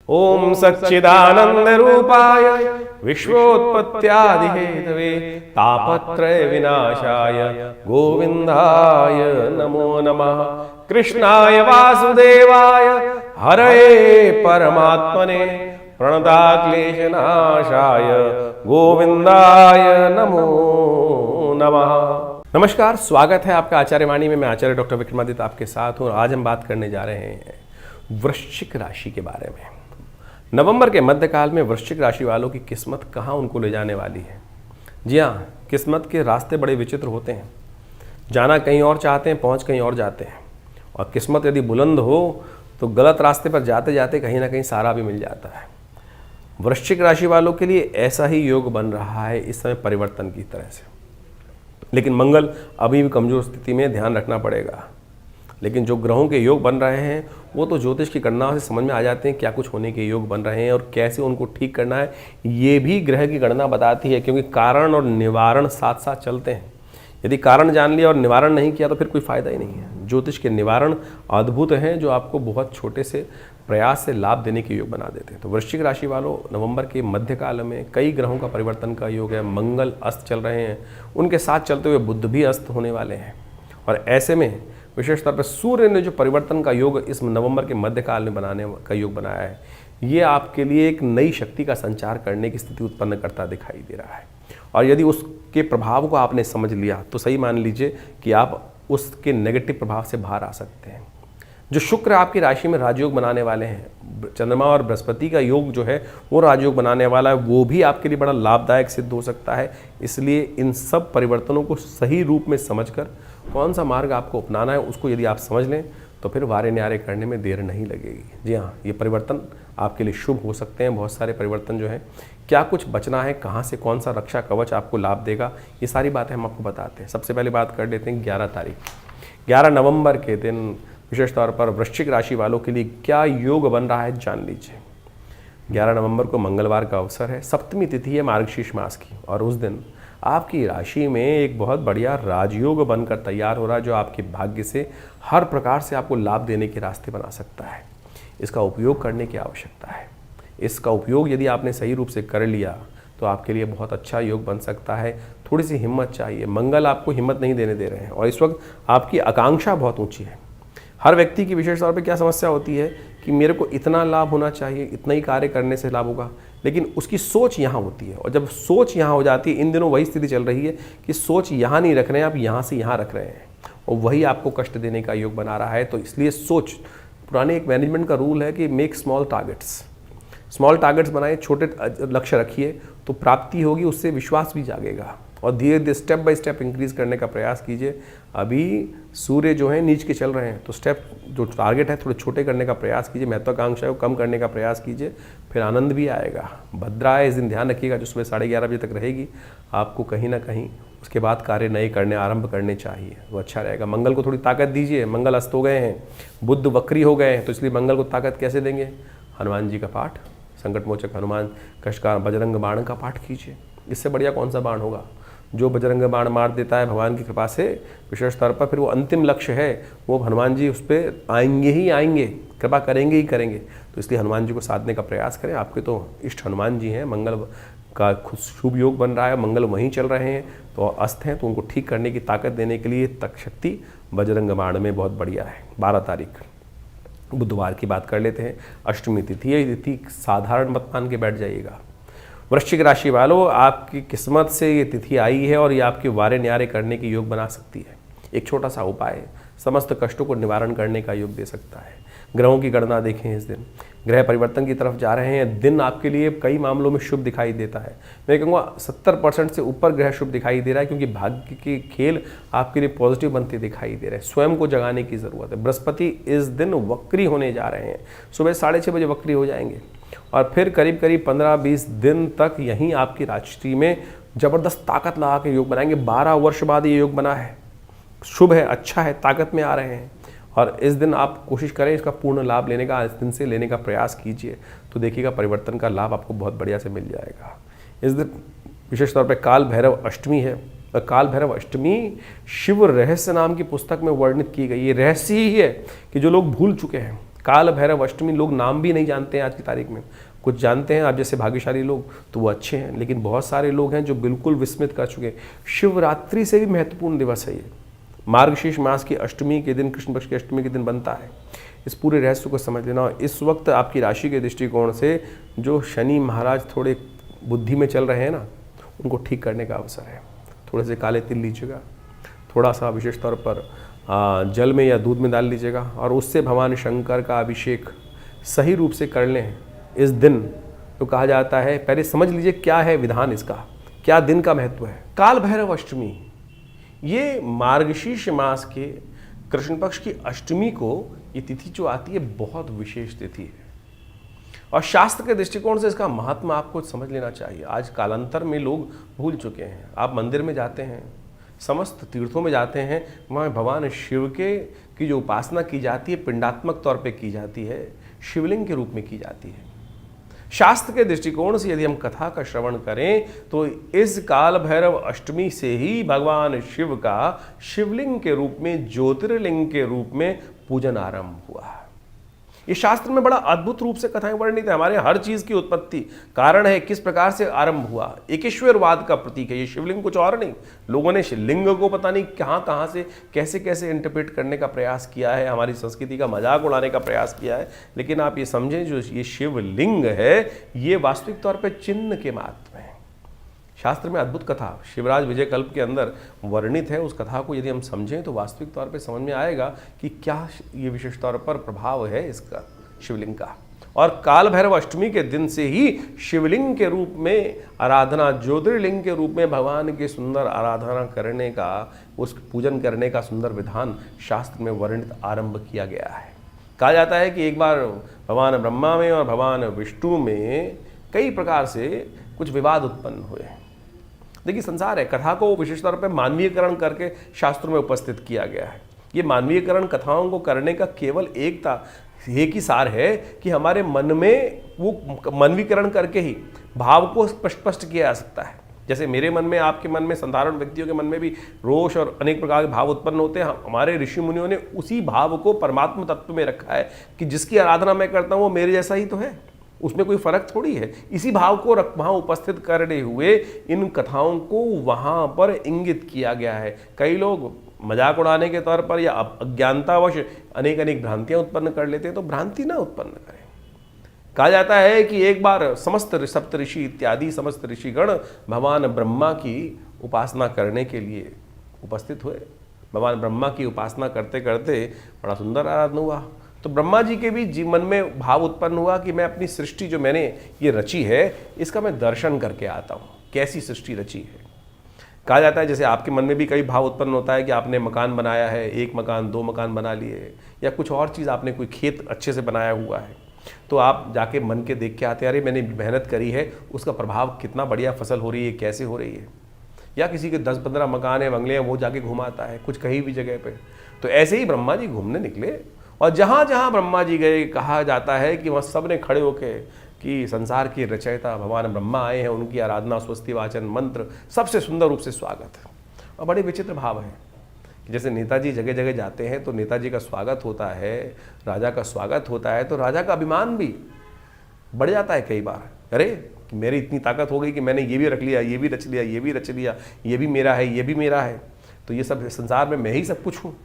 ओम सच्चिदानंद रूपाय विश्वोत्पत्त्यादि Hathaway तापत्रय विनाशाय गोविंदाय नमो नमः। कृष्णाय वासुदेवाय हरये परमात्मने प्रणताक्लेशनाशाय गोविंदाय नमो नमः। नमस्कार, स्वागत है आपका आचार्यवाणी में। मैं आचार्य डॉक्टर विक्रमादित्य आपके साथ हूँ। आज हम बात करने जा रहे हैं वृश्चिक राशि के बारे में। नवंबर के मध्यकाल में वृश्चिक राशि वालों की किस्मत कहाँ उनको ले जाने वाली है। जी हाँ, किस्मत के रास्ते बड़े विचित्र होते हैं। जाना कहीं और चाहते हैं, पहुँच कहीं और जाते हैं। और किस्मत यदि बुलंद हो तो गलत रास्ते पर जाते जाते कहीं ना कहीं सहारा भी मिल जाता है। वृश्चिक राशि वालों के लिए ऐसा ही योग बन रहा है इस समय परिवर्तन की तरह से। लेकिन मंगल अभी भी कमज़ोर स्थिति में, ध्यान रखना पड़ेगा। लेकिन जो ग्रहों के योग बन रहे हैं वो तो ज्योतिष की गणनाओं से समझ में आ जाते हैं क्या कुछ होने के योग बन रहे हैं और कैसे उनको ठीक करना है। ये भी ग्रह की गणना बताती है, क्योंकि कारण और निवारण साथ साथ चलते हैं। यदि कारण जान लिया और निवारण नहीं किया तो फिर कोई फायदा ही नहीं है। ज्योतिष के निवारण अद्भुत हैं जो आपको बहुत छोटे से प्रयास से लाभ देने के योग बना देते हैं। तो वृश्चिक राशि वालों, नवंबर के मध्यकाल में कई ग्रहों का परिवर्तन का योग है। मंगल अस्त चल रहे हैं, उनके साथ चलते हुए बुध भी अस्त होने वाले हैं। और ऐसे में विशेष तौर पर सूर्य ने जो परिवर्तन का योग इस नवंबर के मध्यकाल में बनाने का योग बनाया है, ये आपके लिए एक नई शक्ति का संचार करने की स्थिति उत्पन्न करता दिखाई दे रहा है। और यदि उसके प्रभाव को आपने समझ लिया तो सही मान लीजिए कि आप उसके नेगेटिव प्रभाव से बाहर आ सकते हैं। जो शुक्र आपकी राशि में राजयोग बनाने वाले हैं, चंद्रमा और बृहस्पति का योग जो है वो राजयोग बनाने वाला है, वो भी आपके लिए बड़ा लाभदायक सिद्ध हो सकता है। इसलिए इन सब परिवर्तनों को सही रूप में समझकर कौन सा मार्ग आपको अपनाना है उसको यदि आप समझ लें तो फिर वारे न्यारे करने में देर नहीं लगेगी। जी हाँ, ये परिवर्तन आपके लिए शुभ हो सकते हैं। बहुत सारे परिवर्तन जो हैं, क्या कुछ बचना है, कहाँ से कौन सा रक्षा कवच आपको लाभ देगा, ये सारी बातें हम आपको बताते हैं। सबसे पहले बात कर लेते हैं 11 तारीख, 11 नवंबर के दिन विशेष तौर पर वृश्चिक राशि वालों के लिए क्या योग बन रहा है जान लीजिए। 11 नवंबर को मंगलवार का अवसर है, सप्तमी तिथि है मार्गशीर्ष मास की, और उस दिन आपकी राशि में एक बहुत बढ़िया राजयोग बनकर तैयार हो रहा है जो आपके भाग्य से हर प्रकार से आपको लाभ देने के रास्ते बना सकता है। इसका उपयोग करने की आवश्यकता है। इसका उपयोग यदि आपने सही रूप से कर लिया तो आपके लिए बहुत अच्छा योग बन सकता है। थोड़ी सी हिम्मत चाहिए। मंगल आपको हिम्मत नहीं देने दे रहे हैं और इस वक्त आपकी आकांक्षा बहुत ऊंची है। हर व्यक्ति की विशेष तौर पे क्या समस्या होती है कि मेरे को इतना लाभ होना चाहिए, इतना ही कार्य करने से लाभ होगा, लेकिन उसकी सोच यहाँ होती है। और जब सोच यहाँ हो जाती है, इन दिनों वही स्थिति चल रही है कि सोच यहाँ नहीं रख रहे हैं, आप यहाँ से यहाँ रख रहे हैं और वही आपको कष्ट देने का योग बना रहा है। तो इसलिए सोच, पुराने एक मैनेजमेंट का रूल है कि मेक स्मॉल टारगेट्स बनाए, छोटे लक्ष्य रखिए तो प्राप्ति होगी, उससे विश्वास भी जागेगा और धीरे धीरे स्टेप बाय स्टेप इंक्रीज करने का प्रयास कीजिए। अभी सूर्य जो है नीच के चल रहे हैं, तो स्टेप जो टारगेट है थोड़े छोटे करने का प्रयास कीजिए, महत्वाकांक्षा को कम करने का प्रयास कीजिए, फिर आनंद भी आएगा। भद्रा है, इस दिन ध्यान रखिएगा, जो सुबह 11:30 बजे तक रहेगी, आपको कहीं ना कहीं उसके बाद कार्य नए करने आरंभ करने चाहिए, वो अच्छा रहेगा। मंगल को थोड़ी ताकत दीजिए, मंगल अस्त हो गए हैं, बुध वक्री हो गए हैं, तो इसलिए मंगल को ताकत कैसे देंगे? हनुमान जी का पाठ, संकट मोचक हनुमान कष्टकार बजरंग बाण का पाठ कीजिए। इससे बढ़िया कौन सा बाण होगा? जो बजरंग बाण मार देता है भगवान की कृपा से विशेष तौर पर, फिर वो अंतिम लक्ष्य है, वो हनुमान जी उस पर आएंगे ही आएंगे, कृपा करेंगे ही करेंगे। तो इसलिए हनुमान जी को साधने का प्रयास करें। आपके तो इष्ट हनुमान जी हैं। मंगल का खुद शुभ योग बन रहा है, मंगल वहीं चल रहे हैं तो अस्त हैं, तो उनको ठीक करने की ताकत देने के लिए तक शक्ति बजरंग बाण में बहुत बढ़िया है। 12 तारीख बुधवार की बात कर लेते हैं, अष्टमी तिथि। ये तिथि साधारण मत मान के बैठ जाइएगा। वृश्चिक राशि वालों, आपकी किस्मत से ये तिथि आई है और ये आपके वारे न्यारे करने की योग बना सकती है। एक छोटा सा उपाय समस्त कष्टों को निवारण करने का योग दे सकता है। ग्रहों की गणना देखें, इस दिन ग्रह परिवर्तन की तरफ जा रहे हैं। दिन आपके लिए कई मामलों में शुभ दिखाई देता है। मैं कहूँगा 70% से ऊपर ग्रह शुभ दिखाई दे रहा है, क्योंकि भाग्य के खेल आपके लिए पॉजिटिव बनते दिखाई दे रहे हैं। स्वयं को जगाने की ज़रूरत है। बृहस्पति इस दिन वक्री होने जा रहे हैं, सुबह 6:30 बजे वक्री हो जाएंगे और फिर करीब 15-20 दिन तक यहीं आपकी राशि में जबरदस्त ताकत लगा के योग बनाएंगे। 12 वर्ष बाद ये योग बना है, शुभ है, अच्छा है, ताकत में आ रहे हैं। और इस दिन आप कोशिश करें इसका पूर्ण लाभ लेने का, इस दिन से लेने का प्रयास कीजिए, तो देखिएगा परिवर्तन का लाभ आपको बहुत बढ़िया से मिल जाएगा। इस दिन विशेष तौर पे काल भैरव अष्टमी है। काल भैरव अष्टमी शिव रहस्य नाम की पुस्तक में वर्णित की गई। ये रहस्य ही है कि जो लोग भूल चुके हैं, काल भैरव अष्टमी लोग नाम भी नहीं जानते हैं आज की तारीख में। कुछ जानते हैं आप जैसे भाग्यशाली लोग तो वो अच्छे हैं, लेकिन बहुत सारे लोग हैं जो बिल्कुल विस्मित कर चुके हैं। शिवरात्रि से भी महत्वपूर्ण दिवस है ये। मार्गशीर्ष मास की अष्टमी के दिन, कृष्ण पक्ष की अष्टमी के दिन बनता है। इस पूरे रहस्य को समझ लेना। और इस वक्त आपकी राशि के दृष्टिकोण से जो शनि महाराज थोड़े बुद्धि में चल रहे हैं ना, उनको ठीक करने का अवसर है। थोड़े से काले तिल लीजिएगा, थोड़ा सा विशेष तौर पर जल में या दूध में डाल लीजिएगा और उससे भगवान शंकर का अभिषेक सही रूप से कर लें इस दिन। तो कहा जाता है, पहले समझ लीजिए क्या है विधान इसका, क्या दिन का महत्व है। काल भैरव अष्टमी, ये मार्गशीर्ष मास के कृष्ण पक्ष की अष्टमी को ये तिथि जो आती है बहुत विशेष तिथि है और शास्त्र के दृष्टिकोण से इसका महत्व आपको समझ लेना चाहिए। आज कालांतर में लोग भूल चुके हैं। आप मंदिर में जाते हैं, समस्त तीर्थों में जाते हैं, वहाँ भगवान शिव के की जो उपासना की जाती है पिंडात्मक तौर पे की जाती है, शिवलिंग के रूप में की जाती है। शास्त्र के दृष्टिकोण से यदि हम कथा का श्रवण करें तो इस काल भैरव अष्टमी से ही भगवान शिव का शिवलिंग के रूप में, ज्योतिर्लिंग के रूप में पूजन आरंभ हुआ। ये शास्त्र में बड़ा अद्भुत रूप से कथाएं वर्णित है। हमारे हर चीज की उत्पत्ति कारण है, किस प्रकार से आरंभ हुआ। एकेश्वरवाद का प्रतीक है ये शिवलिंग, कुछ और नहीं। लोगों ने लिंग को पता नहीं कहां से कैसे कैसे इंटरप्रेट करने का प्रयास किया है, हमारी संस्कृति का मजाक उड़ाने का प्रयास किया है। लेकिन आप ये समझें, जो ये शिवलिंग है ये वास्तविक तौर पर चिन्ह के मात्र है। शास्त्र में अद्भुत कथा शिवराज विजय कल्प के अंदर वर्णित है। उस कथा को यदि हम समझें तो वास्तविक तौर पे समझ में आएगा कि क्या ये विशेष तौर पर प्रभाव है इसका शिवलिंग का। और काल भैरव अष्टमी के दिन से ही शिवलिंग के रूप में आराधना, ज्योतिर्लिंग के रूप में भगवान की सुंदर आराधना करने का, उस पूजन करने का सुंदर विधान शास्त्र में वर्णित आरंभ किया गया है। कहा जाता है कि एक बार भगवान ब्रह्मा में और भगवान विष्णु में कई प्रकार से कुछ विवाद उत्पन्न हुए। देखिए संसार है, कथा को विशेष तौर पर मानवीयकरण करके शास्त्रों में उपस्थित किया गया है। ये मानवीयकरण कथाओं को करने का केवल एक ही सार है कि हमारे मन में वो मानवीकरण करके ही भाव को स्पष्ट किया जा सकता है। जैसे मेरे मन में, आपके मन में, साधारण व्यक्तियों के मन में भी रोष और अनेक प्रकार के भाव उत्पन्न होते हैं। हमारे ऋषि मुनियों ने उसी भाव को परमात्मा तत्व में रखा है कि जिसकी आराधना मैं करता हूँ वो मेरे जैसा ही तो है, उसमें कोई फर्क थोड़ी है। इसी भाव को वहाँ उपस्थित करने हुए इन कथाओं को वहाँ पर इंगित किया गया है। कई लोग मजाक उड़ाने के तौर पर या अज्ञानतावश अनेक अनेक भ्रांतियाँ उत्पन्न कर लेते हैं, तो भ्रांति ना उत्पन्न करें। कहा जाता है कि एक बार समस्त सप्त ऋषि इत्यादि समस्त ऋषिगण भगवान ब्रह्मा की उपासना करने के लिए उपस्थित हुए। भगवान ब्रह्मा की उपासना करते करते बड़ा सुंदर आराधना हुआ। तो ब्रह्मा जी के भी जीवन में भाव उत्पन्न हुआ कि मैं अपनी सृष्टि जो मैंने ये रची है इसका मैं दर्शन करके आता हूँ, कैसी सृष्टि रची है। कहा जाता है जैसे आपके मन में भी कई भाव उत्पन्न होता है कि आपने मकान बनाया है, एक मकान, दो मकान बना लिए, या कुछ और चीज़ आपने कोई खेत अच्छे से बनाया हुआ है, तो आप जाके मन के देख के आते हैं, अरे मैंने मेहनत करी है, उसका प्रभाव कितना बढ़िया फसल हो रही है, कैसे हो रही है। या किसी के 10-15 मकान है, बंगले हैं, वो जाके घुमाता है कुछ कहीं भी जगह पे। तो ऐसे ही ब्रह्मा जी घूमने निकले और जहाँ जहाँ ब्रह्मा जी गए, कहा जाता है कि वहाँ सब ने खड़े होके कि संसार के रचयिता भगवान ब्रह्मा आए हैं, उनकी आराधना, स्वस्ति वाचन, मंत्र, सबसे सुंदर रूप से स्वागत है। और बड़े विचित्र भाव है कि जैसे नेताजी जगह जगह जाते हैं तो नेताजी का स्वागत होता है, राजा का स्वागत होता है, तो राजा का अभिमान भी बढ़ जाता है कई बार। अरे मेरी इतनी ताकत हो गई कि मैंने ये भी रख लिया, ये भी रच लिया, ये भी रच लिया, ये भी मेरा है, ये भी मेरा है, तो ये सब संसार में मैं ही सब कुछ हूँ।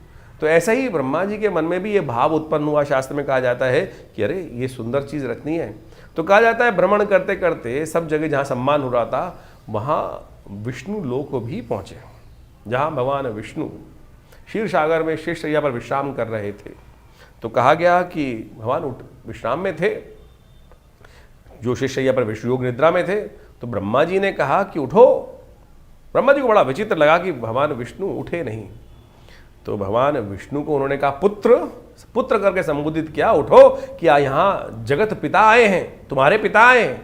तो ऐसा ही ब्रह्मा जी के मन में भी ये भाव उत्पन्न हुआ। शास्त्र में कहा जाता है कि अरे ये सुंदर चीज़ रचनी है। तो कहा जाता है भ्रमण करते करते सब जगह जहाँ सम्मान हो रहा था वहाँ विष्णु लोक भी पहुँचे, जहाँ भगवान विष्णु क्षीर सागर में शेषशैया पर विश्राम कर रहे थे। तो कहा गया कि भगवान विश्राम में थे, जो शेषशैया पर विष्णु योग निद्रा में थे। तो ब्रह्मा जी ने कहा कि उठो। ब्रह्मा जी को बड़ा विचित्र लगा कि भगवान विष्णु उठे नहीं। तो भगवान विष्णु को उन्होंने कहा पुत्र, पुत्र करके संबोधित किया, उठो कि यहाँ जगत पिता आए हैं, तुम्हारे पिता आए हैं।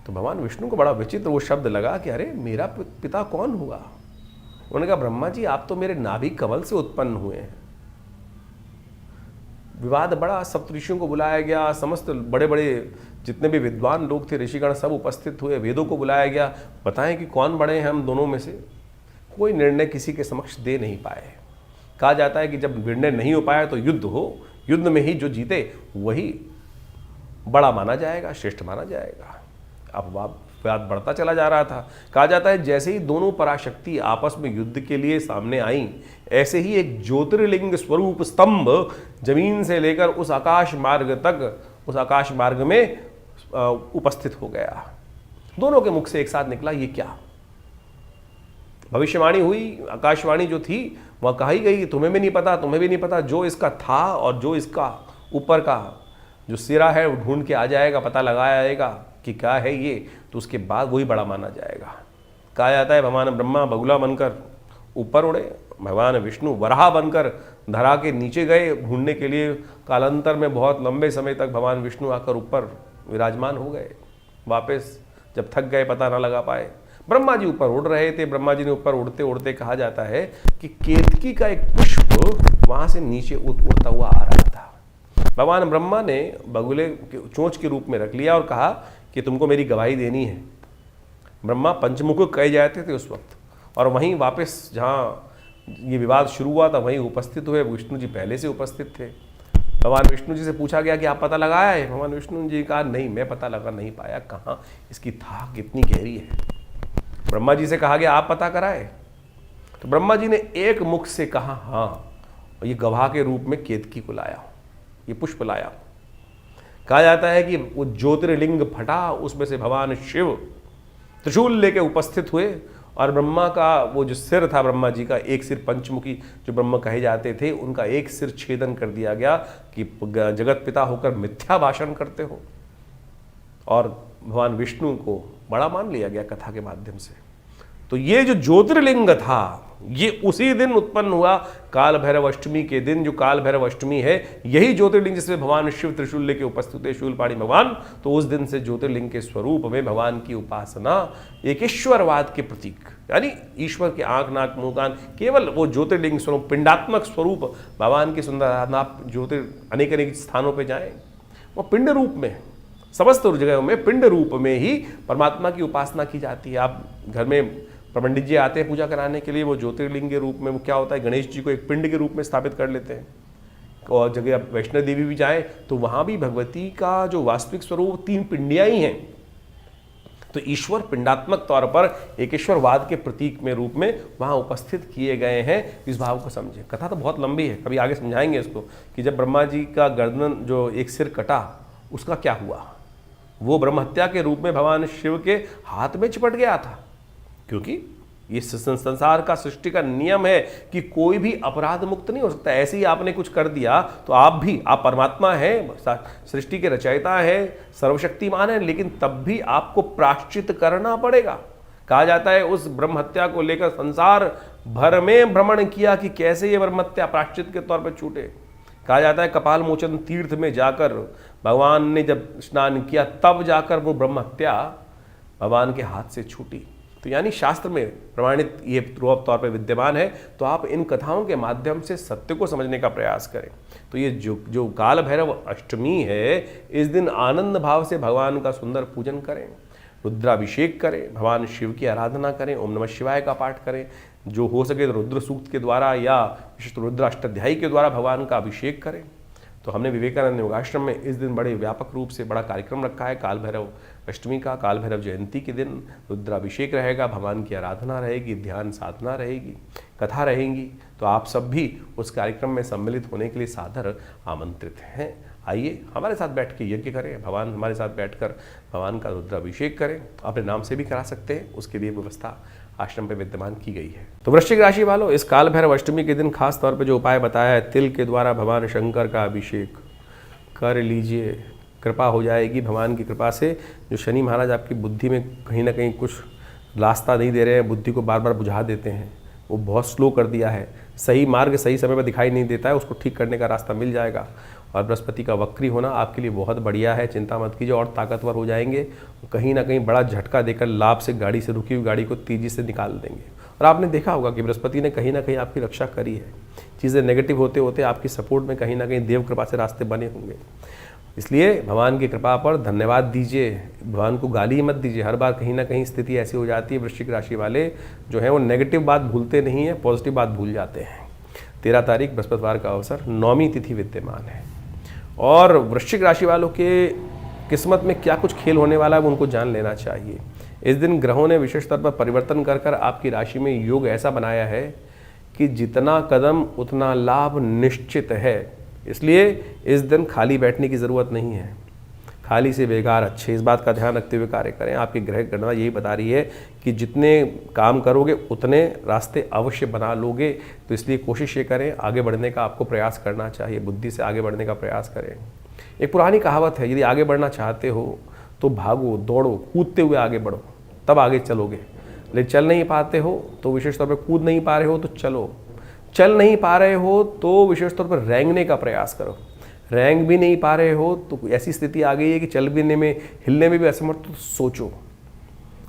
तो भगवान विष्णु को बड़ा विचित्र वो शब्द लगा कि अरे मेरा पिता कौन हुआ। उन्होंने कहा ब्रह्मा जी आप तो मेरे नाभि कमल से उत्पन्न हुए हैं। विवाद बड़ा, सप्तऋषियों को बुलाया गया, समस्त बड़े बड़े जितने भी विद्वान लोग थे, ऋषिगण सब उपस्थित हुए, वेदों को बुलाया गया, बताएं कि कौन बड़े हैं हम दोनों में से। कोई निर्णय किसी के समक्ष दे नहीं पाए। कहा जाता है कि जब निर्णय नहीं हो पाया तो युद्ध हो, युद्ध में ही जो जीते वही बड़ा माना जाएगा, श्रेष्ठ माना जाएगा। अब विवाद बढ़ता चला जा रहा था। कहा जाता है जैसे ही दोनों पराशक्ति आपस में युद्ध के लिए सामने आई, ऐसे ही एक ज्योतिर्लिंग स्वरूप स्तंभ जमीन से लेकर उस आकाश मार्ग तक, उस आकाश मार्ग में उपस्थित हो गया। दोनों के मुख से एक साथ निकला, ये क्या? भविष्यवाणी हुई, आकाशवाणी जो थी वह कही गई, तुम्हें भी नहीं पता, तुम्हें भी नहीं पता, जो इसका था और जो इसका ऊपर का जो सिरा है वो ढूंढ के आ जाएगा, पता लगाया जाएगा कि क्या है ये, तो उसके बाद वही बड़ा माना जाएगा। कहा जाता है भगवान ब्रह्मा बगुला बनकर ऊपर उड़े, भगवान विष्णु वराह बनकर धरा के नीचे गए ढूंढने के लिए। कालांतर में बहुत लंबे समय तक भगवान विष्णु आकर ऊपर विराजमान हो गए। वापस जब थक गए, पता ना लगा पाए, ब्रह्मा जी ऊपर उड़ रहे थे। ब्रह्मा जी ने ऊपर उड़ते उड़ते, कहा जाता है कि केतकी का एक पुष्प वहां से नीचे उड़ता हुआ आ रहा था। भगवान ब्रह्मा ने बगुले चोंच के रूप में रख लिया और कहा कि तुमको मेरी गवाही देनी है। ब्रह्मा पंचमुख कहे जाते थे उस वक्त, और वहीं वापस जहाँ ये विवाद शुरू हुआ था वहीं उपस्थित हुए। विष्णु जी पहले से उपस्थित थे। भगवान विष्णु जी से पूछा गया कि आप पता लगाया है? भगवान विष्णु जी कहा नहीं, मैं पता लगा नहीं पाया, कहाँ इसकी थाह कितनी गहरी है। ब्रह्मा जी से कहा गया आप पता कराए, तो ब्रह्मा जी ने एक मुख से कहा हाँ, और ये गवाह के रूप में केतकी को लाया, ये पुष्प लाया। कहा जाता है कि वो ज्योतिर्लिंग फटा, उसमें से भगवान शिव त्रिशूल लेके उपस्थित हुए, और ब्रह्मा का वो जो सिर था, ब्रह्मा जी का एक सिर, पंचमुखी जो ब्रह्म कहे जाते थे, उनका एक सिर छेदन कर दिया गया कि जगत पिता होकर मिथ्या भाषण करते हो। और भगवान विष्णु को बड़ा मान लिया गया कथा के माध्यम से। तो ये जो ज्योतिर्लिंग था ये उसी दिन उत्पन्न हुआ, काल भैरव अष्टमी के दिन। जो काल भैरव अष्टमी है, यही ज्योतिर्लिंग जिसमें भगवान शिव त्रिशूल लेके उपस्थित है, शूलपाणी भगवान। तो उस दिन से ज्योतिर्लिंग के स्वरूप में भगवान की उपासना एक ईश्वरवाद के प्रतीक, यानी ईश्वर के आंख नाक मुंह कान, केवल वो ज्योतिर्लिंग स्वरूप, पिंडात्मक स्वरूप भगवान की सुंदर आराधना। आप अनेक अनेक स्थानों पर जाएं, वो पिंड रूप में, समस्त जगहों में पिंड रूप में ही परमात्मा की उपासना की जाती है। आप घर में पंडित जी आते हैं पूजा कराने के लिए, वो ज्योतिर्लिंग के रूप में, वो क्या होता है, गणेश जी को एक पिंड के रूप में स्थापित कर लेते हैं। और जगह आप वैष्णो देवी भी जाएं तो वहाँ भी भगवती का जो वास्तविक स्वरूप 3 पिंडियाँ ही हैं। तो ईश्वर पिंडात्मक तौर पर एक ईश्वरवाद के प्रतीक में रूप में वहाँ उपस्थित किए गए हैं। इस भाव को समझें। कथा तो बहुत लंबी है, कभी आगे समझाएंगे इसको, कि जब ब्रह्मा जी का गर्दन जो एक सिर कटा, उसका क्या हुआ। वो ब्रह्म हत्या के रूप में भगवान शिव के हाथ में चिपट गया था, क्योंकि ये संसार का, सृष्टि का नियम है कि कोई भी अपराध मुक्त नहीं हो सकता। ऐसे ही आपने कुछ कर दिया तो आप परमात्मा हैं, सृष्टि के रचयिता हैं, सर्वशक्तिमान हैं, लेकिन तब भी आपको प्रायश्चित करना पड़ेगा। कहा जाता है उस ब्रह्म हत्या को लेकर संसार भर में भ्रमण किया कि कैसे ये ब्रह्म हत्या प्रायश्चित के तौर पर छूटे। कहा जाता है कपाल मोचन तीर्थ में जाकर भगवान ने जब स्नान किया, तब जाकर वो ब्रह्म हत्या भगवान के हाथ से छूटी। तो यानी शास्त्र में प्रमाणित ये रूप तौर पर विद्यमान है। तो आप इन कथाओं के माध्यम से सत्य को समझने का प्रयास करें। तो ये जो काल भैरव अष्टमी है, इस दिन आनंद भाव से भगवान का सुंदर पूजन करें, रुद्राभिषेक करें, भगवान शिव की आराधना करें, ओम नमः शिवाय का पाठ करें, जो हो सके तो रुद्र सूक्त के द्वारा या विशिष्ट रुद्र अष्टाध्यायी के द्वारा भगवान का अभिषेक करें। तो हमने विवेकानंद योगाश्रम में इस दिन बड़े व्यापक रूप से बड़ा कार्यक्रम रखा है काल भैरव अष्टमी का। काल भैरव जयंती के दिन रुद्राभिषेक रहेगा, भगवान की आराधना रहेगी, ध्यान साधना रहेगी, कथा रहेंगी। तो आप सब भी उस कार्यक्रम में सम्मिलित होने के लिए सादर आमंत्रित हैं। आइए हमारे साथ बैठ के यज्ञ करें, भगवान हमारे साथ बैठकर भगवान का रुद्राभिषेक करें। अपने नाम से भी करा सकते हैं, उसके लिए व्यवस्था आश्रम पे विद्यमान की गई है। तो वृश्चिक राशि वालों, इस काल भैरव अष्टमी के दिन खास तौर पे जो उपाय बताया है, तिल के द्वारा भगवान शंकर का अभिषेक कर लीजिए, कृपा हो जाएगी भगवान की कृपा से। जो शनि महाराज आपकी बुद्धि में कहीं ना कहीं कुछ रास्ता नहीं दे रहे हैं, बुद्धि को बार बार बुझा देते हैं, वो बहुत स्लो कर दिया है, सही मार्ग सही समय पर दिखाई नहीं देता है, उसको ठीक करने का रास्ता मिल जाएगा। और बृहस्पति का वक्री होना आपके लिए बहुत बढ़िया है, चिंता मत कीजिए, और ताकतवर हो जाएंगे। कहीं ना कहीं बड़ा झटका देकर लाभ से गाड़ी से रुकी हुई गाड़ी को तेजी से निकाल देंगे। और आपने देखा होगा कि बृहस्पति ने कहीं ना कहीं आपकी रक्षा करी है। चीज़ें नेगेटिव होते होते आपकी सपोर्ट में कहीं ना कहीं देव कृपा से रास्ते बने होंगे। इसलिए भगवान की कृपा पर धन्यवाद दीजिए, भगवान को गाली मत दीजिए। हर बार कहीं ना कहीं स्थिति ऐसी हो जाती है, वृश्चिक राशि वाले जो हैं वो नेगेटिव बात भूलते नहीं हैं, पॉजिटिव बात भूल जाते हैं। 13 तारीख बृहस्पतिवार का अवसर, 9वीं तिथि विद्यमान है। और वृश्चिक राशि वालों के किस्मत में क्या कुछ खेल होने वाला है वो उनको जान लेना चाहिए। इस दिन ग्रहों ने विशेष तौर पर परिवर्तन कर कर आपकी राशि में योग ऐसा बनाया है कि जितना कदम उतना लाभ निश्चित है। इसलिए इस दिन खाली बैठने की ज़रूरत नहीं है, खाली से बेकार अच्छे। इस बात का ध्यान रखते हुए कार्य करें। आपकी ग्रह गणना यही बता रही है कि जितने काम करोगे उतने रास्ते अवश्य बना लोगे। तो इसलिए कोशिश ये करें, आगे बढ़ने का आपको प्रयास करना चाहिए, बुद्धि से आगे बढ़ने का प्रयास करें। एक पुरानी कहावत है, यदि आगे बढ़ना चाहते हो तो भागो, दौड़ो, कूदते हुए आगे बढ़ो, तब आगे चलोगे। लेकिन चल नहीं पाते हो तो विशेष तौर पर कूद नहीं पा रहे हो तो चलो, चल नहीं पा रहे हो तो विशेष तौर पर रेंगने का प्रयास करो, रेंग भी नहीं पा रहे हो तो ऐसी स्थिति आ गई है कि चल भी में हिलने में भी असमर्थ, तो सोचो,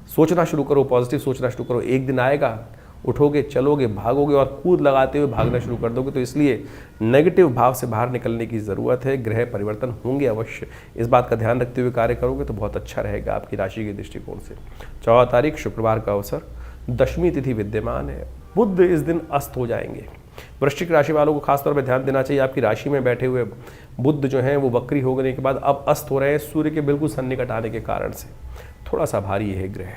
सोचना शुरू करो, पॉजिटिव सोचना शुरू करो। एक दिन आएगा, उठोगे, चलोगे, भागोगे और कूद लगाते हुए भागना शुरू कर दोगे। तो इसलिए नेगेटिव भाव से बाहर निकलने की ज़रूरत है। ग्रह परिवर्तन होंगे अवश्य, इस बात का ध्यान रखते हुए कार्य करोगे तो बहुत अच्छा रहेगा आपकी राशि के दृष्टिकोण से। 14 तारीख शुक्रवार का अवसर, दशमी तिथि विद्यमान है। बुध इस दिन अस्त हो जाएंगे। वृश्चिक राशि वालों को खासतौर पर ध्यान देना चाहिए, आपकी राशि में बैठे हुए बुध जो हैं वो वक्री होने के बाद अब अस्त हो रहे हैं सूर्य के बिल्कुल सन्निकट आने के कारण से। थोड़ा सा भारी है ग्रह,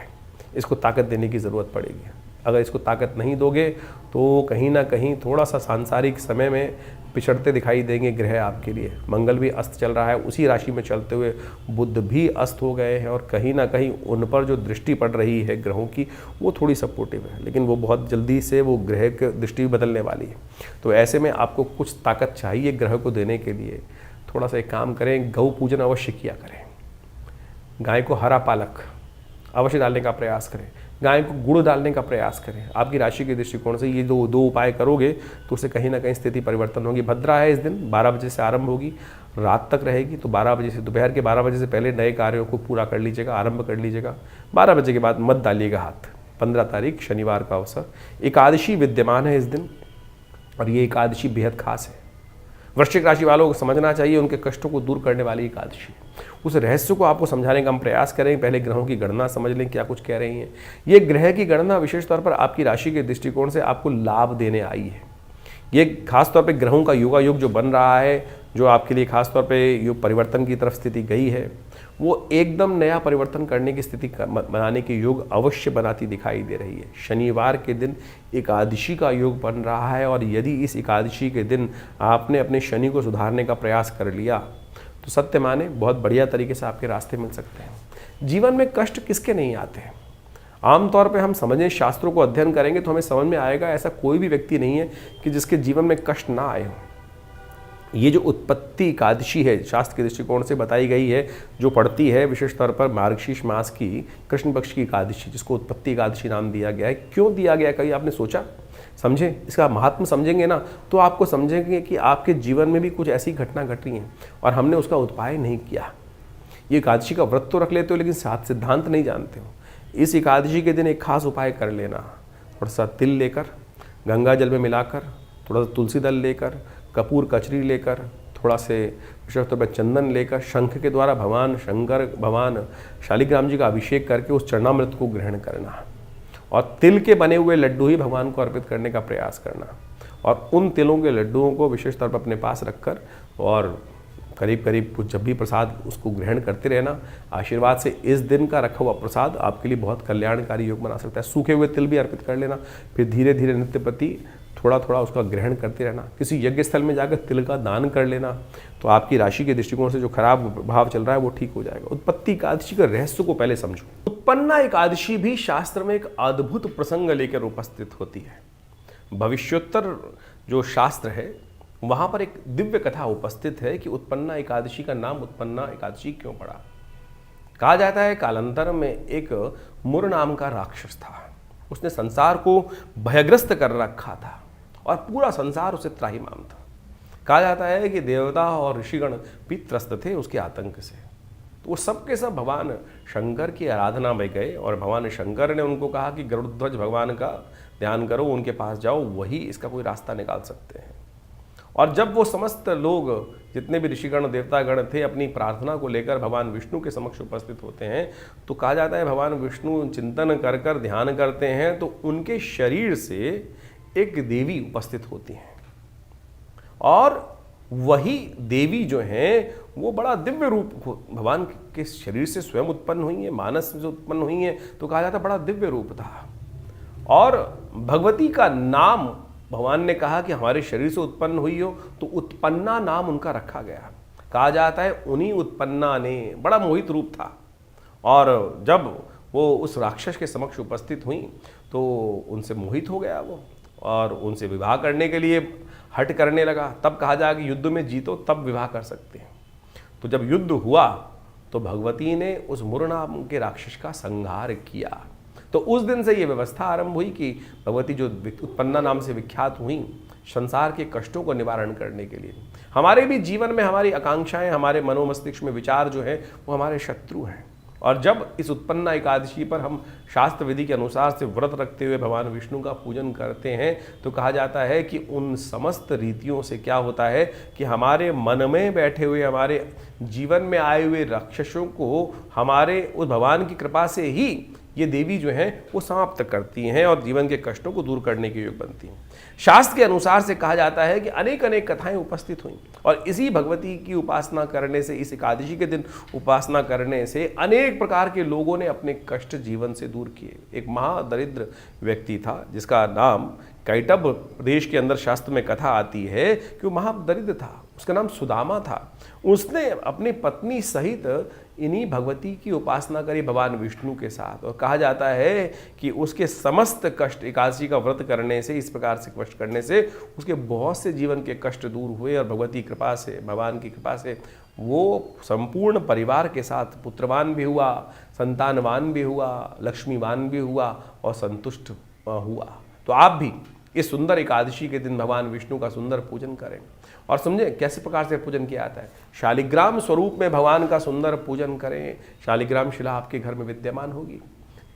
इसको ताकत देने की ज़रूरत पड़ेगी। अगर इसको ताकत नहीं दोगे तो कहीं ना कहीं थोड़ा सा सांसारिक समय में पिछड़ते दिखाई देंगे ग्रह आपके लिए। मंगल भी अस्त चल रहा है, उसी राशि में चलते हुए बुध भी अस्त हो गए हैं और कहीं ना कहीं उन पर जो दृष्टि पड़ रही है ग्रहों की वो थोड़ी सपोर्टिव है, लेकिन वो बहुत जल्दी से वो ग्रह की दृष्टि बदलने वाली है। तो ऐसे में आपको कुछ ताकत चाहिए ग्रह को देने के लिए। थोड़ा सा एक काम करें, गौ पूजन अवश्य किया करें, गाय को हरा पालक अवश्य डालने का प्रयास करें, गाय को गुड़ डालने का प्रयास करें। आपकी राशि के दृष्टिकोण से ये दो उपाय करोगे तो उससे कहीं ना कहीं स्थिति परिवर्तन होगी। भद्रा है, इस दिन 12 बजे से आरंभ होगी, रात तक रहेगी। तो 12 बजे से, दोपहर के 12 बजे से पहले नए कार्यों को पूरा कर लीजिएगा, आरंभ कर लीजिएगा। 12 बजे के बाद मत डालिएगा हाथ। 15 तारीख शनिवार का अवसर, एकादशी विद्यमान है इस दिन और ये एकादशी बेहद खास है। वृश्चिक राशि वालों को समझना चाहिए, उनके कष्टों को दूर करने वाली एकादशी। उस रहस्य को आपको समझाने का हम प्रयास करें। पहले ग्रहों की गणना समझ लें, क्या कुछ कह रही हैं। ये ग्रह की गणना विशेष तौर पर आपकी राशि के दृष्टिकोण से आपको लाभ देने आई है। ये खास तौर पे ग्रहों का योगायोग जो बन रहा है, जो आपके लिए खास तौर पे योग परिवर्तन की तरफ स्थिति गई है, वो एकदम नया परिवर्तन करने की स्थिति बनाने के योग अवश्य बनाती दिखाई दे रही है। शनिवार के दिन एकादशी का योग बन रहा है और यदि इस एकादशी के दिन आपने अपने शनि को सुधारने का प्रयास कर लिया तो सत्य माने बहुत बढ़िया तरीके से आपके रास्ते मिल सकते हैं। जीवन में कष्ट किसके नहीं आते हैं। आमतौर पे हम समझें, शास्त्रों को अध्ययन करेंगे तो हमें समझ में आएगा ऐसा कोई भी व्यक्ति नहीं है कि जिसके जीवन में कष्ट ना आए हो। ये जो उत्पत्ति एकादशी है, शास्त्र के दृष्टिकोण से बताई गई है, जो पड़ती है विशेष तौर पर मार्गशीर्ष मास की कृष्ण पक्ष की एकादशी, जिसको उत्पत्ति एकादशी नाम दिया गया है। क्यों दिया गया, कहीं आपने सोचा? समझें, इसका महात्म समझेंगे ना तो आपको समझेंगे कि आपके जीवन में भी कुछ ऐसी घटना घट रही हैं और हमने उसका उपाय नहीं किया। ये एकादशी का व्रत तो रख लेते हो लेकिन साथ सिद्धांत नहीं जानते हो। इस एकादशी के दिन एक खास उपाय कर लेना, थोड़ा सा तिल लेकर गंगा जल में मिलाकर, थोड़ा सा तुलसी दल लेकर, कपूर कचरी लेकर, थोड़ा से विशेष तौर पर चंदन लेकर शंख के द्वारा भगवान शंकर, भगवान शालिग्राम जी का अभिषेक करके उस चरणामृत को ग्रहण करना और तिल के बने हुए लड्डू ही भगवान को अर्पित करने का प्रयास करना और उन तिलों के लड्डुओं को विशेष तौर पर अपने पास रखकर और करीब करीब जब भी प्रसाद उसको ग्रहण करते रहना। आशीर्वाद से इस दिन का रखा हुआ प्रसाद आपके लिए बहुत कल्याणकारी योग बना सकता है। सूखे हुए तिल भी अर्पित कर लेना, फिर धीरे धीरे नित्य प्रति थोड़ा थोड़ा उसका ग्रहण करते रहना। किसी यज्ञ स्थल में जाकर तिल का दान कर लेना तो आपकी राशि के दृष्टिकोण से जो खराब भाव चल रहा है वो ठीक हो जाएगा। उत्पत्ति एकादशी के रहस्य को पहले समझो। उत्पन्ना एकादशी भी शास्त्र में एक अद्भुत प्रसंग लेकर उपस्थित होती है। भविष्योत्तर जो शास्त्र है वहाँ पर एक दिव्य कथा उपस्थित है कि उत्पन्ना एकादशी का नाम उत्पन्ना एकादशी क्यों पड़ा। कहा जाता है कालांतर में एक मुर नाम का राक्षस था, उसने संसार को भयग्रस्त कर रखा था और पूरा संसार उसे त्राहिमाम था। कहा जाता है कि देवता और ऋषिगण भी त्रस्त थे उसके आतंक से। तो वो सबके सब भगवान शंकर की आराधना में गए और भगवान शंकर ने उनको कहा कि गरुड़ध्वज भगवान का ध्यान करो, उनके पास जाओ, वही इसका कोई रास्ता निकाल सकते हैं। और जब वो समस्त लोग, जितने भी ऋषिगण देवतागण थे, अपनी प्रार्थना को लेकर भगवान विष्णु के समक्ष उपस्थित होते हैं तो कहा जाता है भगवान विष्णु चिंतन कर कर ध्यान करते हैं तो उनके शरीर से एक देवी उपस्थित होती हैं और वही देवी जो हैं वो बड़ा दिव्य रूप भगवान के शरीर से स्वयं उत्पन्न हुई है, मानस से उत्पन्न हुई है, तो कहा जाता बड़ा दिव्य रूप था। और भगवती का नाम भगवान ने कहा कि हमारे शरीर से उत्पन्न हुई हो, तो उत्पन्ना नाम उनका रखा गया। कहा जाता है उन्हीं उत्पन्ना ने, बड़ा मोहित रूप था। और जब वो उस राक्षस के समक्ष उपस्थित हुई तो उनसे मोहित हो गया वो, और उनसे विवाह करने के लिए हट करने लगा। तब कहा जाए कि युद्ध में जीतो तब विवाह कर सकते हैं। तो जब युद्ध हुआ तो भगवती ने उस मुर नाम के राक्षस का संहार किया। तो उस दिन से ये व्यवस्था आरंभ हुई कि भगवती जो उत्पन्ना नाम से विख्यात हुई संसार के कष्टों को निवारण करने के लिए। हमारे भी जीवन में हमारी आकांक्षाएं, हमारे मनोमस्तिष्क में विचार जो है वो हमारे शत्रु हैं। और जब इस उत्पन्ना एकादशी पर हम शास्त्र विधि के अनुसार से व्रत रखते हुए भगवान विष्णु का पूजन करते हैं तो कहा जाता है कि उन समस्त रीतियों से क्या होता है कि हमारे मन में बैठे हुए, हमारे जीवन में आए हुए राक्षसों को हमारे उस भगवान की कृपा से ही ये देवी जो हैं वो समाप्त करती हैं और जीवन के कष्टों को दूर करने के योग बनती हैं। शास्त्र के अनुसार से कहा जाता है कि अनेक अनेक कथाएं उपस्थित हुई और इसी भगवती की उपासना करने से, इस एकादशी के दिन उपासना करने से अनेक प्रकार के लोगों ने अपने कष्ट जीवन से दूर किए। एक महादरिद्र व्यक्ति था जिसका नाम कैटभ प्रदेश के अंदर शास्त्र में कथा आती है कि वो महादरिद्र था, उसका नाम सुदामा था। उसने अपनी पत्नी सहित इन्हीं भगवती की उपासना करी भगवान विष्णु के साथ, और कहा जाता है कि उसके समस्त कष्ट एकादशी का व्रत करने से, इस प्रकार से कष्ट करने से उसके बहुत से जीवन के कष्ट दूर हुए और भगवती कृपा से, भगवान की कृपा से वो संपूर्ण परिवार के साथ पुत्रवान भी हुआ, संतानवान भी हुआ, लक्ष्मीवान भी हुआ और संतुष्ट हुआ। तो आप भी इस सुंदर एकादशी के दिन भगवान विष्णु का सुंदर पूजन करें और समझें कैसे प्रकार से पूजन किया जाता है। शालिग्राम स्वरूप में भगवान का सुंदर पूजन करें। शालिग्राम शिला आपके घर में विद्यमान होगी।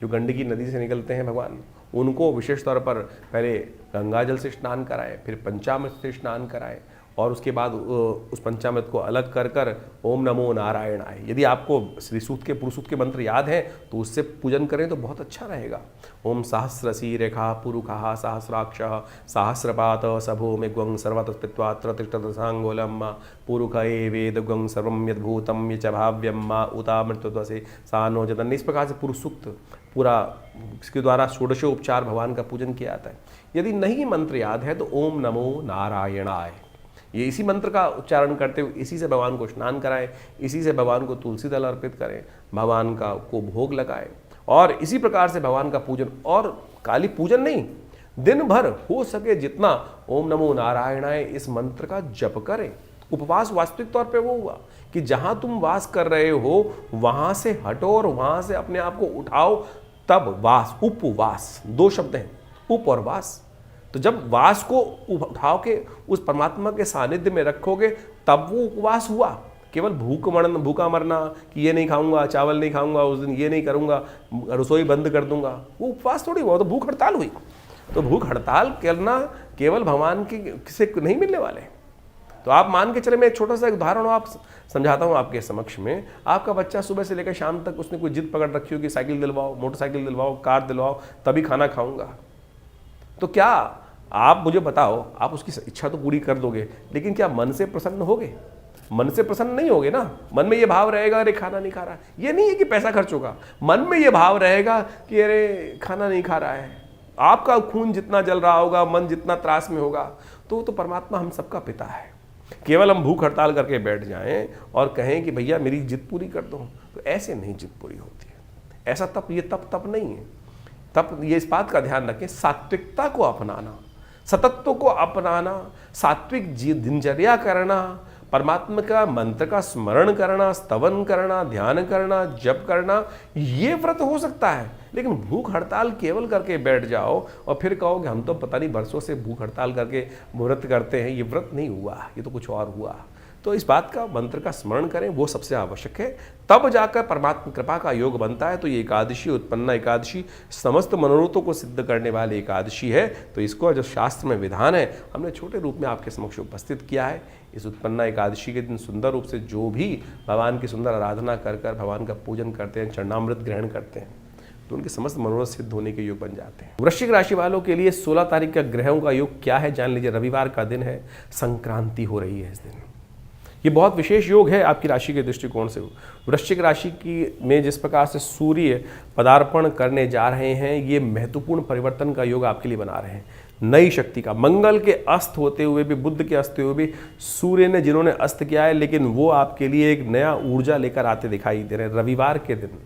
जो गंडकी नदी से निकलते हैं भगवान, उनको विशेष तौर पर पहले गंगा जल से स्नान कराएं, फिर पंचामृत से स्नान कराएं और उसके बाद उस पंचामृत को अलग कर कर ओम नमो नारायणाय, यदि आपको श्री सूक्त के पुरुषूक्त के मंत्र याद हैं तो उससे पूजन करें तो बहुत अच्छा रहेगा। ओम सहस्रसी रेखा पुरुखा सहस्राक्ष सहस्रपात सभो में ग्वं सर्वतस्पित्वात्र तिष्ठदसांगोलम पुरुख ए वेद ग्वं सर्वम यद्भूतम यच भाव्यम उतामृतसे सानो जतन। इस प्रकार से पुरुष सूक्त पूरा इसके द्वारा षोडशोपचार भगवान का पूजन किया जाता है। यदि नहीं मंत्र याद है तो ओम नमो नारायणाय, ये इसी मंत्र का उच्चारण करते हुए इसी से भगवान को स्नान कराएं, इसी से भगवान को तुलसी दल अर्पित करें, भगवान का को भोग लगाएं और इसी प्रकार से भगवान का पूजन, और काली पूजन नहीं, दिन भर हो सके जितना ओम नमो नारायणाय इस मंत्र का जप करें। उपवास वास्तविक तौर पे वो हुआ कि जहां तुम वास कर रहे हो वहां से हटो और वहां से अपने आप को उठाओ, तब वास। उपवास दो शब्द हैं, उप और वास। तो जब वास को उठाओ के उस परमात्मा के सानिध्य में रखोगे तब वो उपवास हुआ। केवल भूखा मरना कि ये नहीं खाऊंगा, चावल नहीं खाऊंगा, उस दिन ये नहीं करूंगा, रसोई बंद कर दूंगा, वो उपवास थोड़ी हुआ, तो भूख हड़ताल हुई। तो भूख हड़ताल करना केवल भगवान की से नहीं मिलने वाले। तो आप मान के चले, मैं एक छोटा सा उदाहरण आप समझाता हूँ आपके समक्ष में। आपका बच्चा सुबह से लेकर शाम तक उसने कोई जिद पकड़ रखी हो कि साइकिल दिलवाओ, मोटरसाइकिल दिलवाओ, कार दिलवाओ, तभी खाना खाऊंगा। तो क्या आप मुझे बताओ, आप उसकी इच्छा तो पूरी कर दोगे, लेकिन क्या मन से प्रसन्न होगे? मन से प्रसन्न नहीं होगे ना। मन में ये भाव रहेगा अरे खाना नहीं खा रहा है। ये नहीं है कि पैसा खर्च होगा, मन में ये भाव रहेगा कि अरे खाना नहीं खा रहा है। आपका खून जितना जल रहा होगा, मन जितना त्रास में होगा, तो परमात्मा हम सबका पिता है। केवल हम भूख हड़ताल करके बैठ जाएं और कहें कि भैया मेरी जिद पूरी कर दो, तो ऐसे नहीं जिद पूरी होती है। ऐसा तप, ये तप नहीं है। तब ये इस बात का ध्यान रखें, सात्विकता को अपनाना, सतत्व को अपनाना, सात्विक दिनचर्या करना, परमात्मा का मंत्र का स्मरण करना, स्तवन करना, ध्यान करना, जप करना, ये व्रत हो सकता है। लेकिन भूख हड़ताल केवल करके बैठ जाओ और फिर कहो कि हम तो पता नहीं बरसों से भूख हड़ताल करके व्रत करते हैं, ये व्रत नहीं हुआ, ये तो कुछ और हुआ। तो इस बात का, मंत्र का स्मरण करें, वो सबसे आवश्यक है। तब जाकर परमात्मा कृपा का योग बनता है। तो ये एकादशी, उत्पन्ना एकादशी, समस्त मनोरथों को सिद्ध करने वाली एकादशी है। तो इसको जो शास्त्र में विधान है हमने छोटे रूप में आपके समक्ष उपस्थित किया है। इस उत्पन्ना एकादशी के दिन सुंदर रूप से जो भी भगवान की सुंदर आराधना कर कर भगवान का पूजन करते हैं, चरणामृत ग्रहण करते हैं, तो उनके समस्त मनोरथ सिद्ध होने के योग बन जाते हैं। वृश्चिक राशि वालों के लिए 16 तारीख का ग्रहों का योग क्या है जान लीजिए। रविवार का दिन है, संक्रांति हो रही है इस दिन। ये बहुत विशेष योग है आपकी राशि के दृष्टिकोण से। वृश्चिक राशि की में जिस प्रकार से सूर्य पदार्पण करने जा रहे हैं, ये महत्वपूर्ण परिवर्तन का योग आपके लिए बना रहे हैं। नई शक्ति का, मंगल के अस्त होते हुए भी, बुध के अस्त हुए भी, सूर्य ने जिन्होंने अस्त किया है, लेकिन वो आपके लिए एक नया ऊर्जा लेकर आते दिखाई दे रहे हैं। रविवार के दिन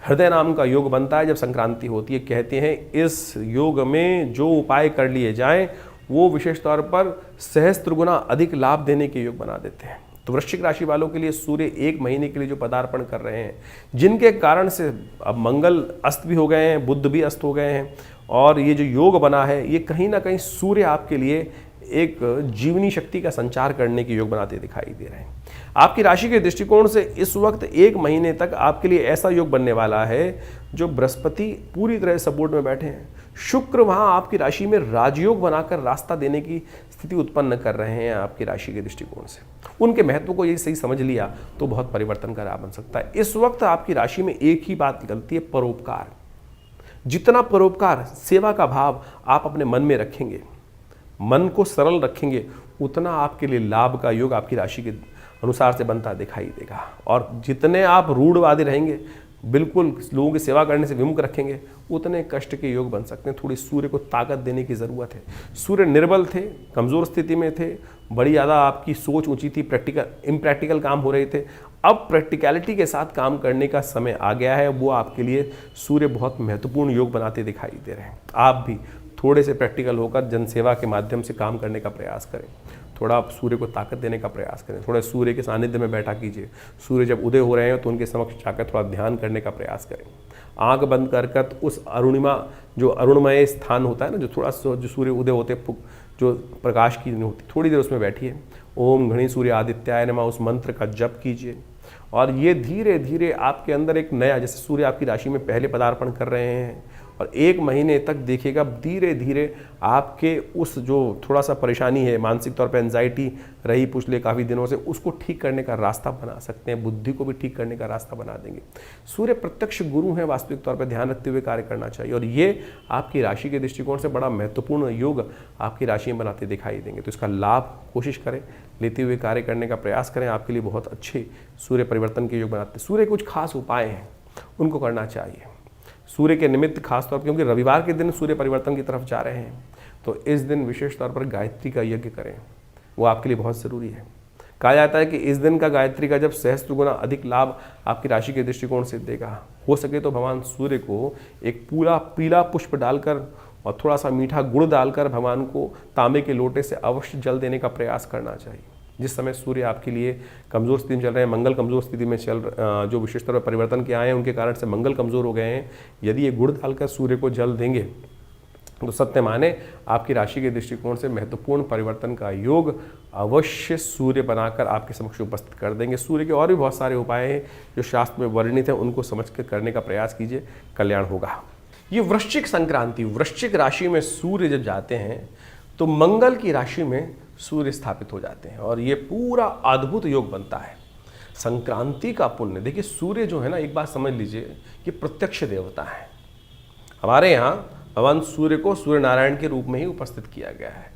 हृदय नाम का योग बनता है जब संक्रांति होती है। कहते हैं इस योग में जो उपाय कर लिए जाएं वो विशेष तौर पर सहस्त्र गुना अधिक लाभ देने के योग बना देते हैं। तो वृश्चिक राशि वालों के लिए सूर्य 1 महीने के लिए जो पदार्पण कर रहे हैं, जिनके कारण से अब मंगल अस्त भी हो गए हैं, बुध भी अस्त हो गए हैं, और ये जो योग बना है ये कहीं ना कहीं सूर्य आपके लिए एक जीवनी शक्ति का संचार करने के योग बनाते दिखाई दे रहे हैं। आपकी राशि के दृष्टिकोण से इस वक्त 1 महीने तक आपके लिए ऐसा योग बनने वाला है जो बृहस्पति पूरी तरह सपोर्ट में बैठे हैं। शुक्र वहां आपकी राशि में राजयोग बनाकर रास्ता देने की स्थिति उत्पन्न कर रहे हैं आपकी राशि के दृष्टिकोण से। उनके महत्व को ये सही समझ लिया तो बहुत परिवर्तन का राह बन सकता है। इस वक्त आपकी राशि में एक ही बात निकलती है, परोपकार। जितना परोपकार, सेवा का भाव आप अपने मन में रखेंगे, मन को सरल रखेंगे, उतना आपके लिए लाभ का योग आपकी राशि के अनुसार से बनता दिखाई देगा। और जितने आप रूढ़वादी रहेंगे, बिल्कुल लोगों की सेवा करने से विमुख रखेंगे, उतने कष्ट के योग बन सकते हैं। थोड़ी सूर्य को ताकत देने की ज़रूरत है। सूर्य निर्बल थे, कमज़ोर स्थिति में थे, बड़ी ज़्यादा आपकी सोच ऊंची थी, इम्प्रैक्टिकल काम हो रहे थे। अब प्रैक्टिकलिटी के साथ काम करने का समय आ गया है। वो आपके लिए सूर्य बहुत महत्वपूर्ण योग बनाते दिखाई दे रहे हैं। आप भी थोड़े से प्रैक्टिकल होकर जनसेवा के माध्यम से काम करने का प्रयास करें। थोड़ा आप सूर्य को ताकत देने का प्रयास करें। थोड़ा सूर्य के सानिध्य में बैठा कीजिए। सूर्य जब उदय हो रहे हैं तो उनके समक्ष जाकर थोड़ा ध्यान करने का प्रयास करें। आंख बंद कर उस अरुणिमा, जो अरुणमय स्थान होता है ना, जो थोड़ा जो सूर्य उदय होते जो प्रकाश की नहीं होती, थोड़ी देर उसमें बैठिए। ओम घणी सूर्य आदित्याय नमः उस मंत्र का जप कीजिए। और ये धीरे धीरे आपके अंदर एक नया, जैसे सूर्य आपकी राशि में पहले पदार्पण कर रहे हैं और 1 महीने तक देखिएगा धीरे धीरे आपके उस जो थोड़ा सा परेशानी है, मानसिक तौर पे एंजाइटी रही पिछले काफ़ी दिनों से, उसको ठीक करने का रास्ता बना सकते हैं। बुद्धि को भी ठीक करने का रास्ता बना देंगे। सूर्य प्रत्यक्ष गुरु हैं, वास्तविक तौर पर ध्यान रखते हुए कार्य करना चाहिए। और ये आपकी राशि के दृष्टिकोण से बड़ा महत्वपूर्ण योग आपकी राशि में बनाते दिखाई देंगे। तो इसका लाभ कोशिश करें, लेते हुए कार्य करने का प्रयास करें। आपके लिए बहुत अच्छे सूर्य परिवर्तन के योग बनाते हैं। सूर्य कुछ खास उपाय हैं, उनको करना चाहिए सूर्य के निमित्त, खासतौर पर क्योंकि रविवार के दिन सूर्य परिवर्तन की तरफ जा रहे हैं। तो इस दिन विशेष तौर पर गायत्री का यज्ञ करें, वो आपके लिए बहुत ज़रूरी है। कहा जाता है कि इस दिन का गायत्री का जब सहस्त्र गुना अधिक लाभ आपकी राशि के दृष्टिकोण से देगा। हो सके तो भगवान सूर्य को एक पूरा पीला पुष्प डालकर और थोड़ा सा मीठा गुड़ डालकर भगवान को तांबे के लोटे से अवश्य जल देने का प्रयास करना चाहिए। जिस समय सूर्य आपके लिए कमज़ोर स्थिति में चल रहे हैं, मंगल कमज़ोर स्थिति में जो विशेष तौर पर परिवर्तन के आए हैं उनके कारण से मंगल कमज़ोर हो गए हैं। यदि ये गुड़ डालकर सूर्य को जल देंगे तो सत्य माने आपकी राशि के दृष्टिकोण से महत्वपूर्ण परिवर्तन का योग अवश्य सूर्य बनाकर आपके समक्ष उपस्थित कर देंगे। सूर्य के और भी बहुत सारे उपाय हैं जो शास्त्र में वर्णित हैं, उनको समझ कर करने का प्रयास कीजिए, कल्याण होगा। ये वृश्चिक संक्रांति, वृश्चिक राशि में सूर्य जब जाते हैं तो मंगल की राशि में सूर्य स्थापित हो जाते हैं और ये पूरा अद्भुत योग बनता है। संक्रांति का पुण्य देखिए, सूर्य जो है ना, एक बात समझ लीजिए, ये प्रत्यक्ष देवता है। हमारे यहाँ भगवान सूर्य को सूर्य नारायण के रूप में ही उपस्थित किया गया है।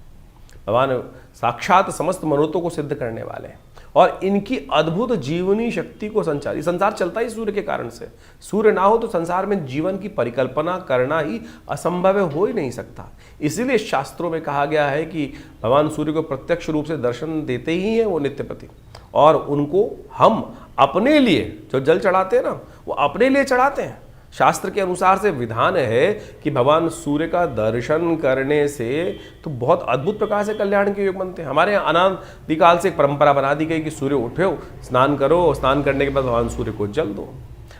भगवान साक्षात समस्त मनोरथों को सिद्ध करने वाले हैं और इनकी अद्भुत जीवनी शक्ति को संसार चलता ही सूर्य के कारण से। सूर्य ना हो तो संसार में जीवन की परिकल्पना करना ही असंभव हो ही नहीं सकता। इसीलिए शास्त्रों में कहा गया है कि भगवान सूर्य को प्रत्यक्ष रूप से दर्शन देते ही हैं वो नित्यपति, और उनको हम अपने लिए जो जल चढ़ाते हैं ना, वो अपने लिए चढ़ाते हैं। शास्त्र के अनुसार से विधान है कि भगवान सूर्य का दर्शन करने से तो बहुत अद्भुत प्रकार से कल्याण के योग बनते हैं। हमारे यहाँ अनादिकाल से एक परंपरा बना दी गई कि सूर्य उठो, स्नान करो, स्नान करने के बाद भगवान सूर्य को जल दो।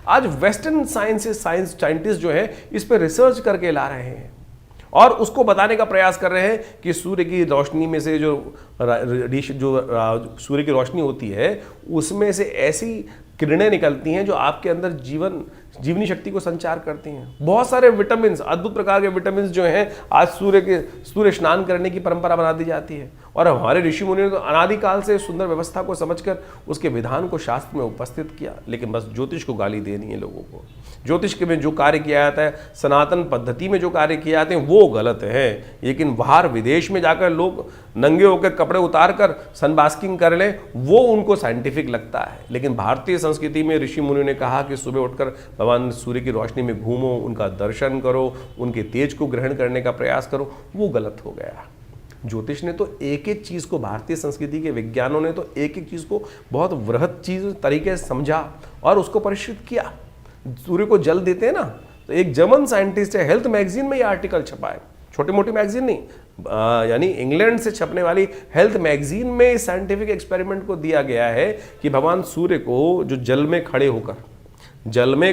आज वेस्टर्न साइंटिस्ट जो है इस पर रिसर्च करके ला रहे हैं और उसको बताने का प्रयास कर रहे हैं कि सूर्य की रोशनी में से जो सूर्य की रोशनी होती है उसमें से ऐसी किरणें निकलती हैं जो आपके अंदर जीवनी शक्ति को संचार करती हैं। बहुत सारे विटामिन, अद्भुत प्रकार के विटामिन जो हैं, आज सूर्य स्नान करने की परंपरा बना दी जाती है। और हमारे ऋषि मुनि ने तो अनादिकाल से सुंदर व्यवस्था को समझकर उसके विधान को शास्त्र में उपस्थित किया, लेकिन बस ज्योतिष को गाली देनी है लोगों को। ज्योतिष के में जो कार्य किया जाता है, सनातन पद्धति में जो कार्य किए जाते हैं वो गलत है, लेकिन बाहर विदेश में जाकर लोग नंगे होकर कपड़े उतार कर सनबास्किंग कर लें वो उनको साइंटिफिक लगता है। लेकिन भारतीय संस्कृति में ऋषि मुनि ने कहा कि सुबह उठकर भगवान सूर्य की रोशनी में घूमो, उनका दर्शन करो, उनके तेज को ग्रहण करने का प्रयास करो, वो गलत हो गया। ज्योतिष ने तो एक एक चीज़ को, भारतीय संस्कृति के विज्ञानों ने तो एक एक चीज़ को बहुत वृहत चीज़ तरीके से समझा और उसको परिष्कृत किया। सूर्य को जल देते हैं ना, तो एक जर्मन साइंटिस्ट है, हेल्थ मैगजीन में ये आर्टिकल छपा है, छोटी मोटी मैगजीन नहीं, यानी इंग्लैंड से छपने वाली हेल्थ मैगजीन में इस साइंटिफिक एक्सपेरिमेंट को दिया गया है कि भगवान सूर्य को जो जल में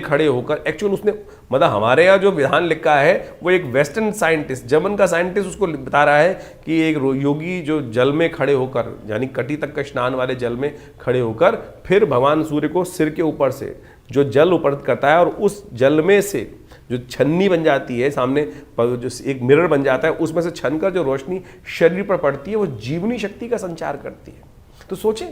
खड़े होकर एक्चुअल उसने, मतलब हमारे यहाँ जो विधान लिखा है वो एक वेस्टर्न साइंटिस्ट, जर्मन का साइंटिस्ट उसको बता रहा है कि एक योगी जो जल में खड़े होकर, यानी कटी तक का स्नान वाले जल में खड़े होकर, फिर भगवान सूर्य को सिर के ऊपर से जो जल ऊपर करता है और उस जल में से जो छन्नी बन जाती है, सामने जो एक मिरर बन जाता है, उसमें से छन कर जो रोशनी शरीर पर पड़ती है वो जीवनी शक्ति का संचार करती है। तो सोचें,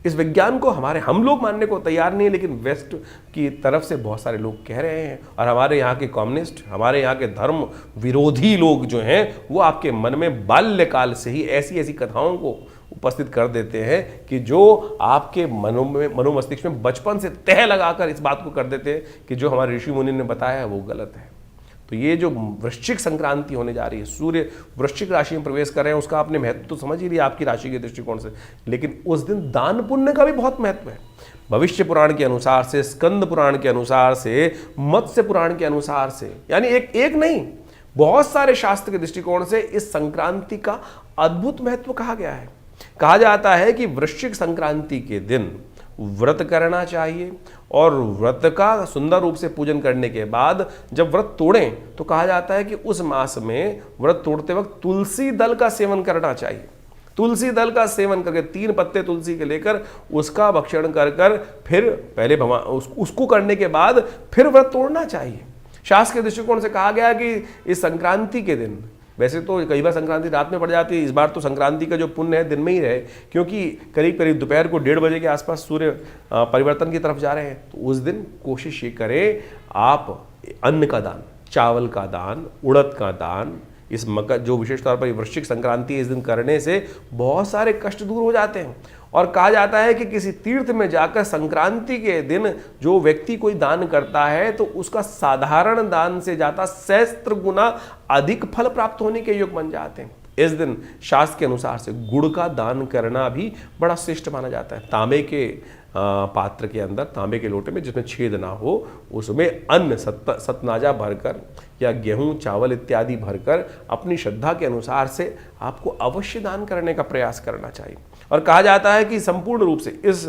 इस विज्ञान को हम लोग मानने को तैयार नहीं है, लेकिन वेस्ट की तरफ से बहुत सारे लोग कह रहे हैं, और हमारे यहाँ के कम्युनिस्ट, हमारे यहाँ के धर्म विरोधी लोग जो हैं वो आपके मन में बाल्यकाल से ही ऐसी ऐसी कथाओं को उपस्थित कर देते हैं कि जो आपके मनोमस्तिष्क में बचपन से तह लगाकर इस बात को कर देते हैं कि जो हमारे ऋषि मुनि ने बताया है वो गलत है। तो ये जो वृश्चिक संक्रांति होने जा रही है, सूर्य वृश्चिक राशि में प्रवेश कर रहे हैं, उसका आपने महत्व तो समझ ही लिया आपकी राशि के दृष्टिकोण से, लेकिन उस दिन दान पुण्य का भी बहुत महत्व है। भविष्य पुराण के अनुसार से, स्कंद पुराण के अनुसार से, मत्स्य पुराण के अनुसार से, यानी एक नहीं, बहुत सारे शास्त्र के दृष्टिकोण से इस संक्रांति का अद्भुत महत्व कहा गया है। कहा जाता है कि वृश्चिक संक्रांति के दिन व्रत करना चाहिए, और व्रत का सुंदर रूप से पूजन करने के बाद जब व्रत तोड़ें तो कहा जाता है कि उस मास में व्रत तोड़ते वक्त तुलसी दल का सेवन करना चाहिए। तुलसी दल का सेवन करके 3 पत्ते तुलसी के लेकर उसका भक्षण कर फिर पहले उसको करने के बाद फिर व्रत तोड़ना चाहिए। शास्त्र के दृष्टिकोण से कहा गया कि इस संक्रांति के दिन, वैसे तो कई बार संक्रांति रात में पड़ जाती है, इस बार तो संक्रांति का जो पुण्य है दिन में ही रहे, क्योंकि करीब करीब दोपहर को 1:30 बजे के आसपास सूर्य परिवर्तन की तरफ जा रहे हैं। तो उस दिन कोशिश ये करें आप अन्न का दान, चावल का दान, उड़द का दान, इस मकर जो विशेष तौर पर वृश्चिक संक्रांति इस दिन करने से बहुत सारे कष्ट दूर हो जाते हैं। और कहा जाता है कि किसी तीर्थ में जाकर संक्रांति के दिन जो व्यक्ति कोई दान करता है तो उसका साधारण दान से जाता सहस्त्र गुना अधिक फल प्राप्त होने के योग बन जाते हैं। इस दिन शास्त्र के अनुसार से गुड़ का दान करना भी बड़ा श्रेष्ठ माना जाता है। तांबे के पात्र के अंदर, तांबे के लोटे में जिसमें छेद ना हो, उसमें अन्न सतनाजा भरकर या गेहूं चावल इत्यादि भरकर अपनी श्रद्धा के अनुसार से आपको अवश्य दान करने का प्रयास करना चाहिए। और कहा जाता है कि संपूर्ण रूप से इस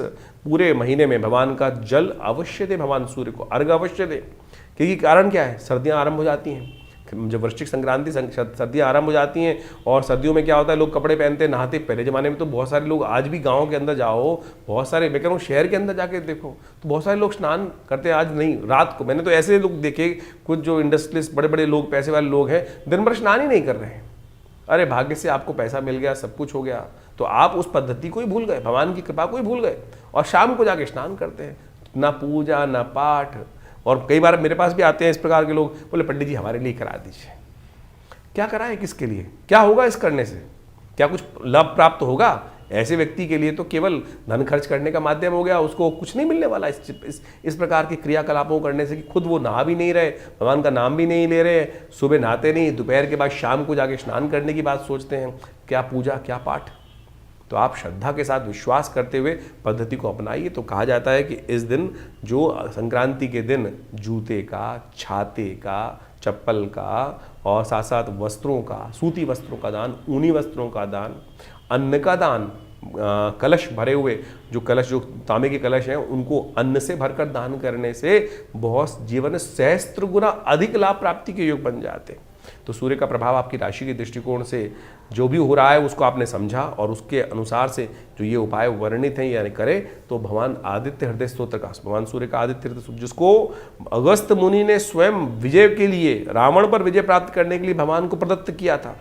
पूरे महीने में भगवान का जल अवश्य दे, भगवान सूर्य को अर्घ अवश्य दे, क्योंकि कारण क्या है, सर्दियां आरंभ हो जाती हैं। जब वृश्चिक संक्रांति सर्दियां आरंभ हो जाती हैं, और सर्दियों में क्या होता है, लोग कपड़े पहनते हैं, नहाते। पहले जमाने में तो बहुत सारे लोग, आज भी गाँव के अंदर जाओ, बहुत सारे, मैं कह रहा हूँ शहर के अंदर जाके देखो तो बहुत सारे लोग स्नान करते हैं। आज नहीं, रात को मैंने तो ऐसे लोग देखे, कुछ जो इंडस्ट्रियलिस्ट बड़े बड़े लोग, पैसे वाले लोग हैं, दिन भर स्नान ही नहीं कर रहे हैं। अरे भाग्य से आपको पैसा मिल गया, सब कुछ हो गया, तो आप उस पद्धति को ही भूल गए, भगवान की कृपा को ही भूल गए, और शाम को जाके स्नान करते हैं, ना पूजा ना पाठ। और कई बार मेरे पास भी आते हैं इस प्रकार के लोग, बोले पंडित जी हमारे लिए करा दीजिए। क्या कराएं, किसके लिए, क्या होगा इस करने से, क्या कुछ लाभ प्राप्त होगा? ऐसे व्यक्ति के लिए तो केवल धन खर्च करने का माध्यम हो गया, उसको कुछ नहीं मिलने वाला इस प्रकार के क्रियाकलापों करने से, कि खुद वो नहा भी नहीं रहे, भगवान का नाम भी नहीं ले रहे, सुबह नहाते नहीं, दोपहर के बाद शाम को जाके स्नान करने की बात सोचते हैं। क्या पूजा, क्या पाठ? तो आप श्रद्धा के साथ विश्वास करते हुए पद्धति को अपनाइए। तो कहा जाता है कि इस दिन, जो संक्रांति के दिन, जूते का, छाते का, चप्पल का, और साथ साथ वस्त्रों का, सूती वस्त्रों का दान, ऊनी वस्त्रों का दान, अन्न का दान, कलश भरे हुए जो कलश, जो तांबे के कलश हैं, उनको अन्न से भरकर दान करने से बहुत जीवन में सहस्त्र गुना अधिक लाभ प्राप्ति के योग बन जाते हैं। तो सूर्य का प्रभाव आपकी राशि के दृष्टिकोण से जो भी हो रहा है उसको आपने समझा, और उसके अनुसार से जो ये उपाय वर्णित हैं यानी करें, तो भगवान आदित्य हृदय स्तोत्र का, भगवान सूर्य का आदित्य हृदय स्तोत्र, जिसको अगस्त मुनि ने स्वयं विजय के लिए, रावण पर विजय प्राप्त करने के लिए भगवान को प्रदत्त किया था,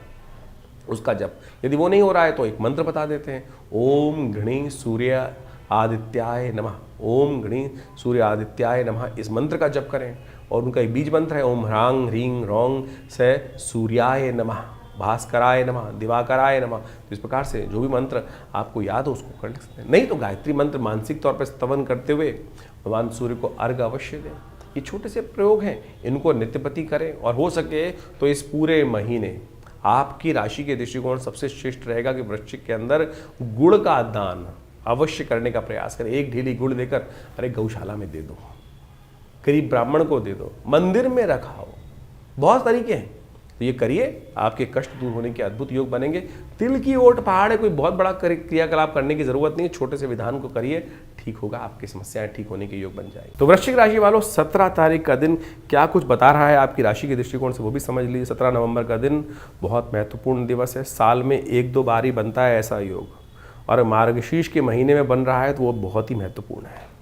उसका जप। यदि वो नहीं हो रहा है तो एक मंत्र बता देते हैं, ओम घृणी सूर्य आदित्याय नमः, ओम घृणी सूर्य आदित्याय नमः, इस मंत्र का जप करें। और उनका एक बीज मंत्र है, ओम ह्रांग ह्रीं रौंग से सूर्याय नमः, भास्कराय नमः, दिवाकराय नमः। तो इस प्रकार से जो भी मंत्र आपको याद हो उसको कर सकते हैं। नहीं तो गायत्री मंत्र मानसिक तौर पर स्तवन करते हुए भगवान सूर्य को अर्घ अवश्य दें। ये छोटे से प्रयोग हैं, इनको नित्यपति करें। और हो सके तो इस पूरे महीने आपकी राशि के दृष्टिकोण सबसे श्रेष्ठ रहेगा कि वृश्चिक के अंदर गुड़ का दान अवश्य करने का प्रयास करें। एक ढीली गुड़ लेकर अरे गौशाला में दे दो, गरीब ब्राह्मण को दे दो, मंदिर में रखाओ, बहुत तरीके हैं। तो ये करिए, आपके कष्ट दूर होने के अद्भुत योग बनेंगे। तिल की ओट पहाड़ है, कोई बहुत बड़ा क्रियाकलाप करने की जरूरत नहीं है, छोटे से विधान को करिए, ठीक होगा, आपकी समस्याएं ठीक होने के योग बन जाएंगे। तो वृश्चिक राशि वालों, 17 तारीख का दिन क्या कुछ बता रहा है आपकी राशि के दृष्टिकोण से वो भी समझ लीजिए। 17 नवंबर का दिन बहुत महत्वपूर्ण दिवस है। साल में 1-2 बार ही बनता है ऐसा योग, और मार्गशीर्ष के महीने में बन रहा है तो वो बहुत ही महत्वपूर्ण है।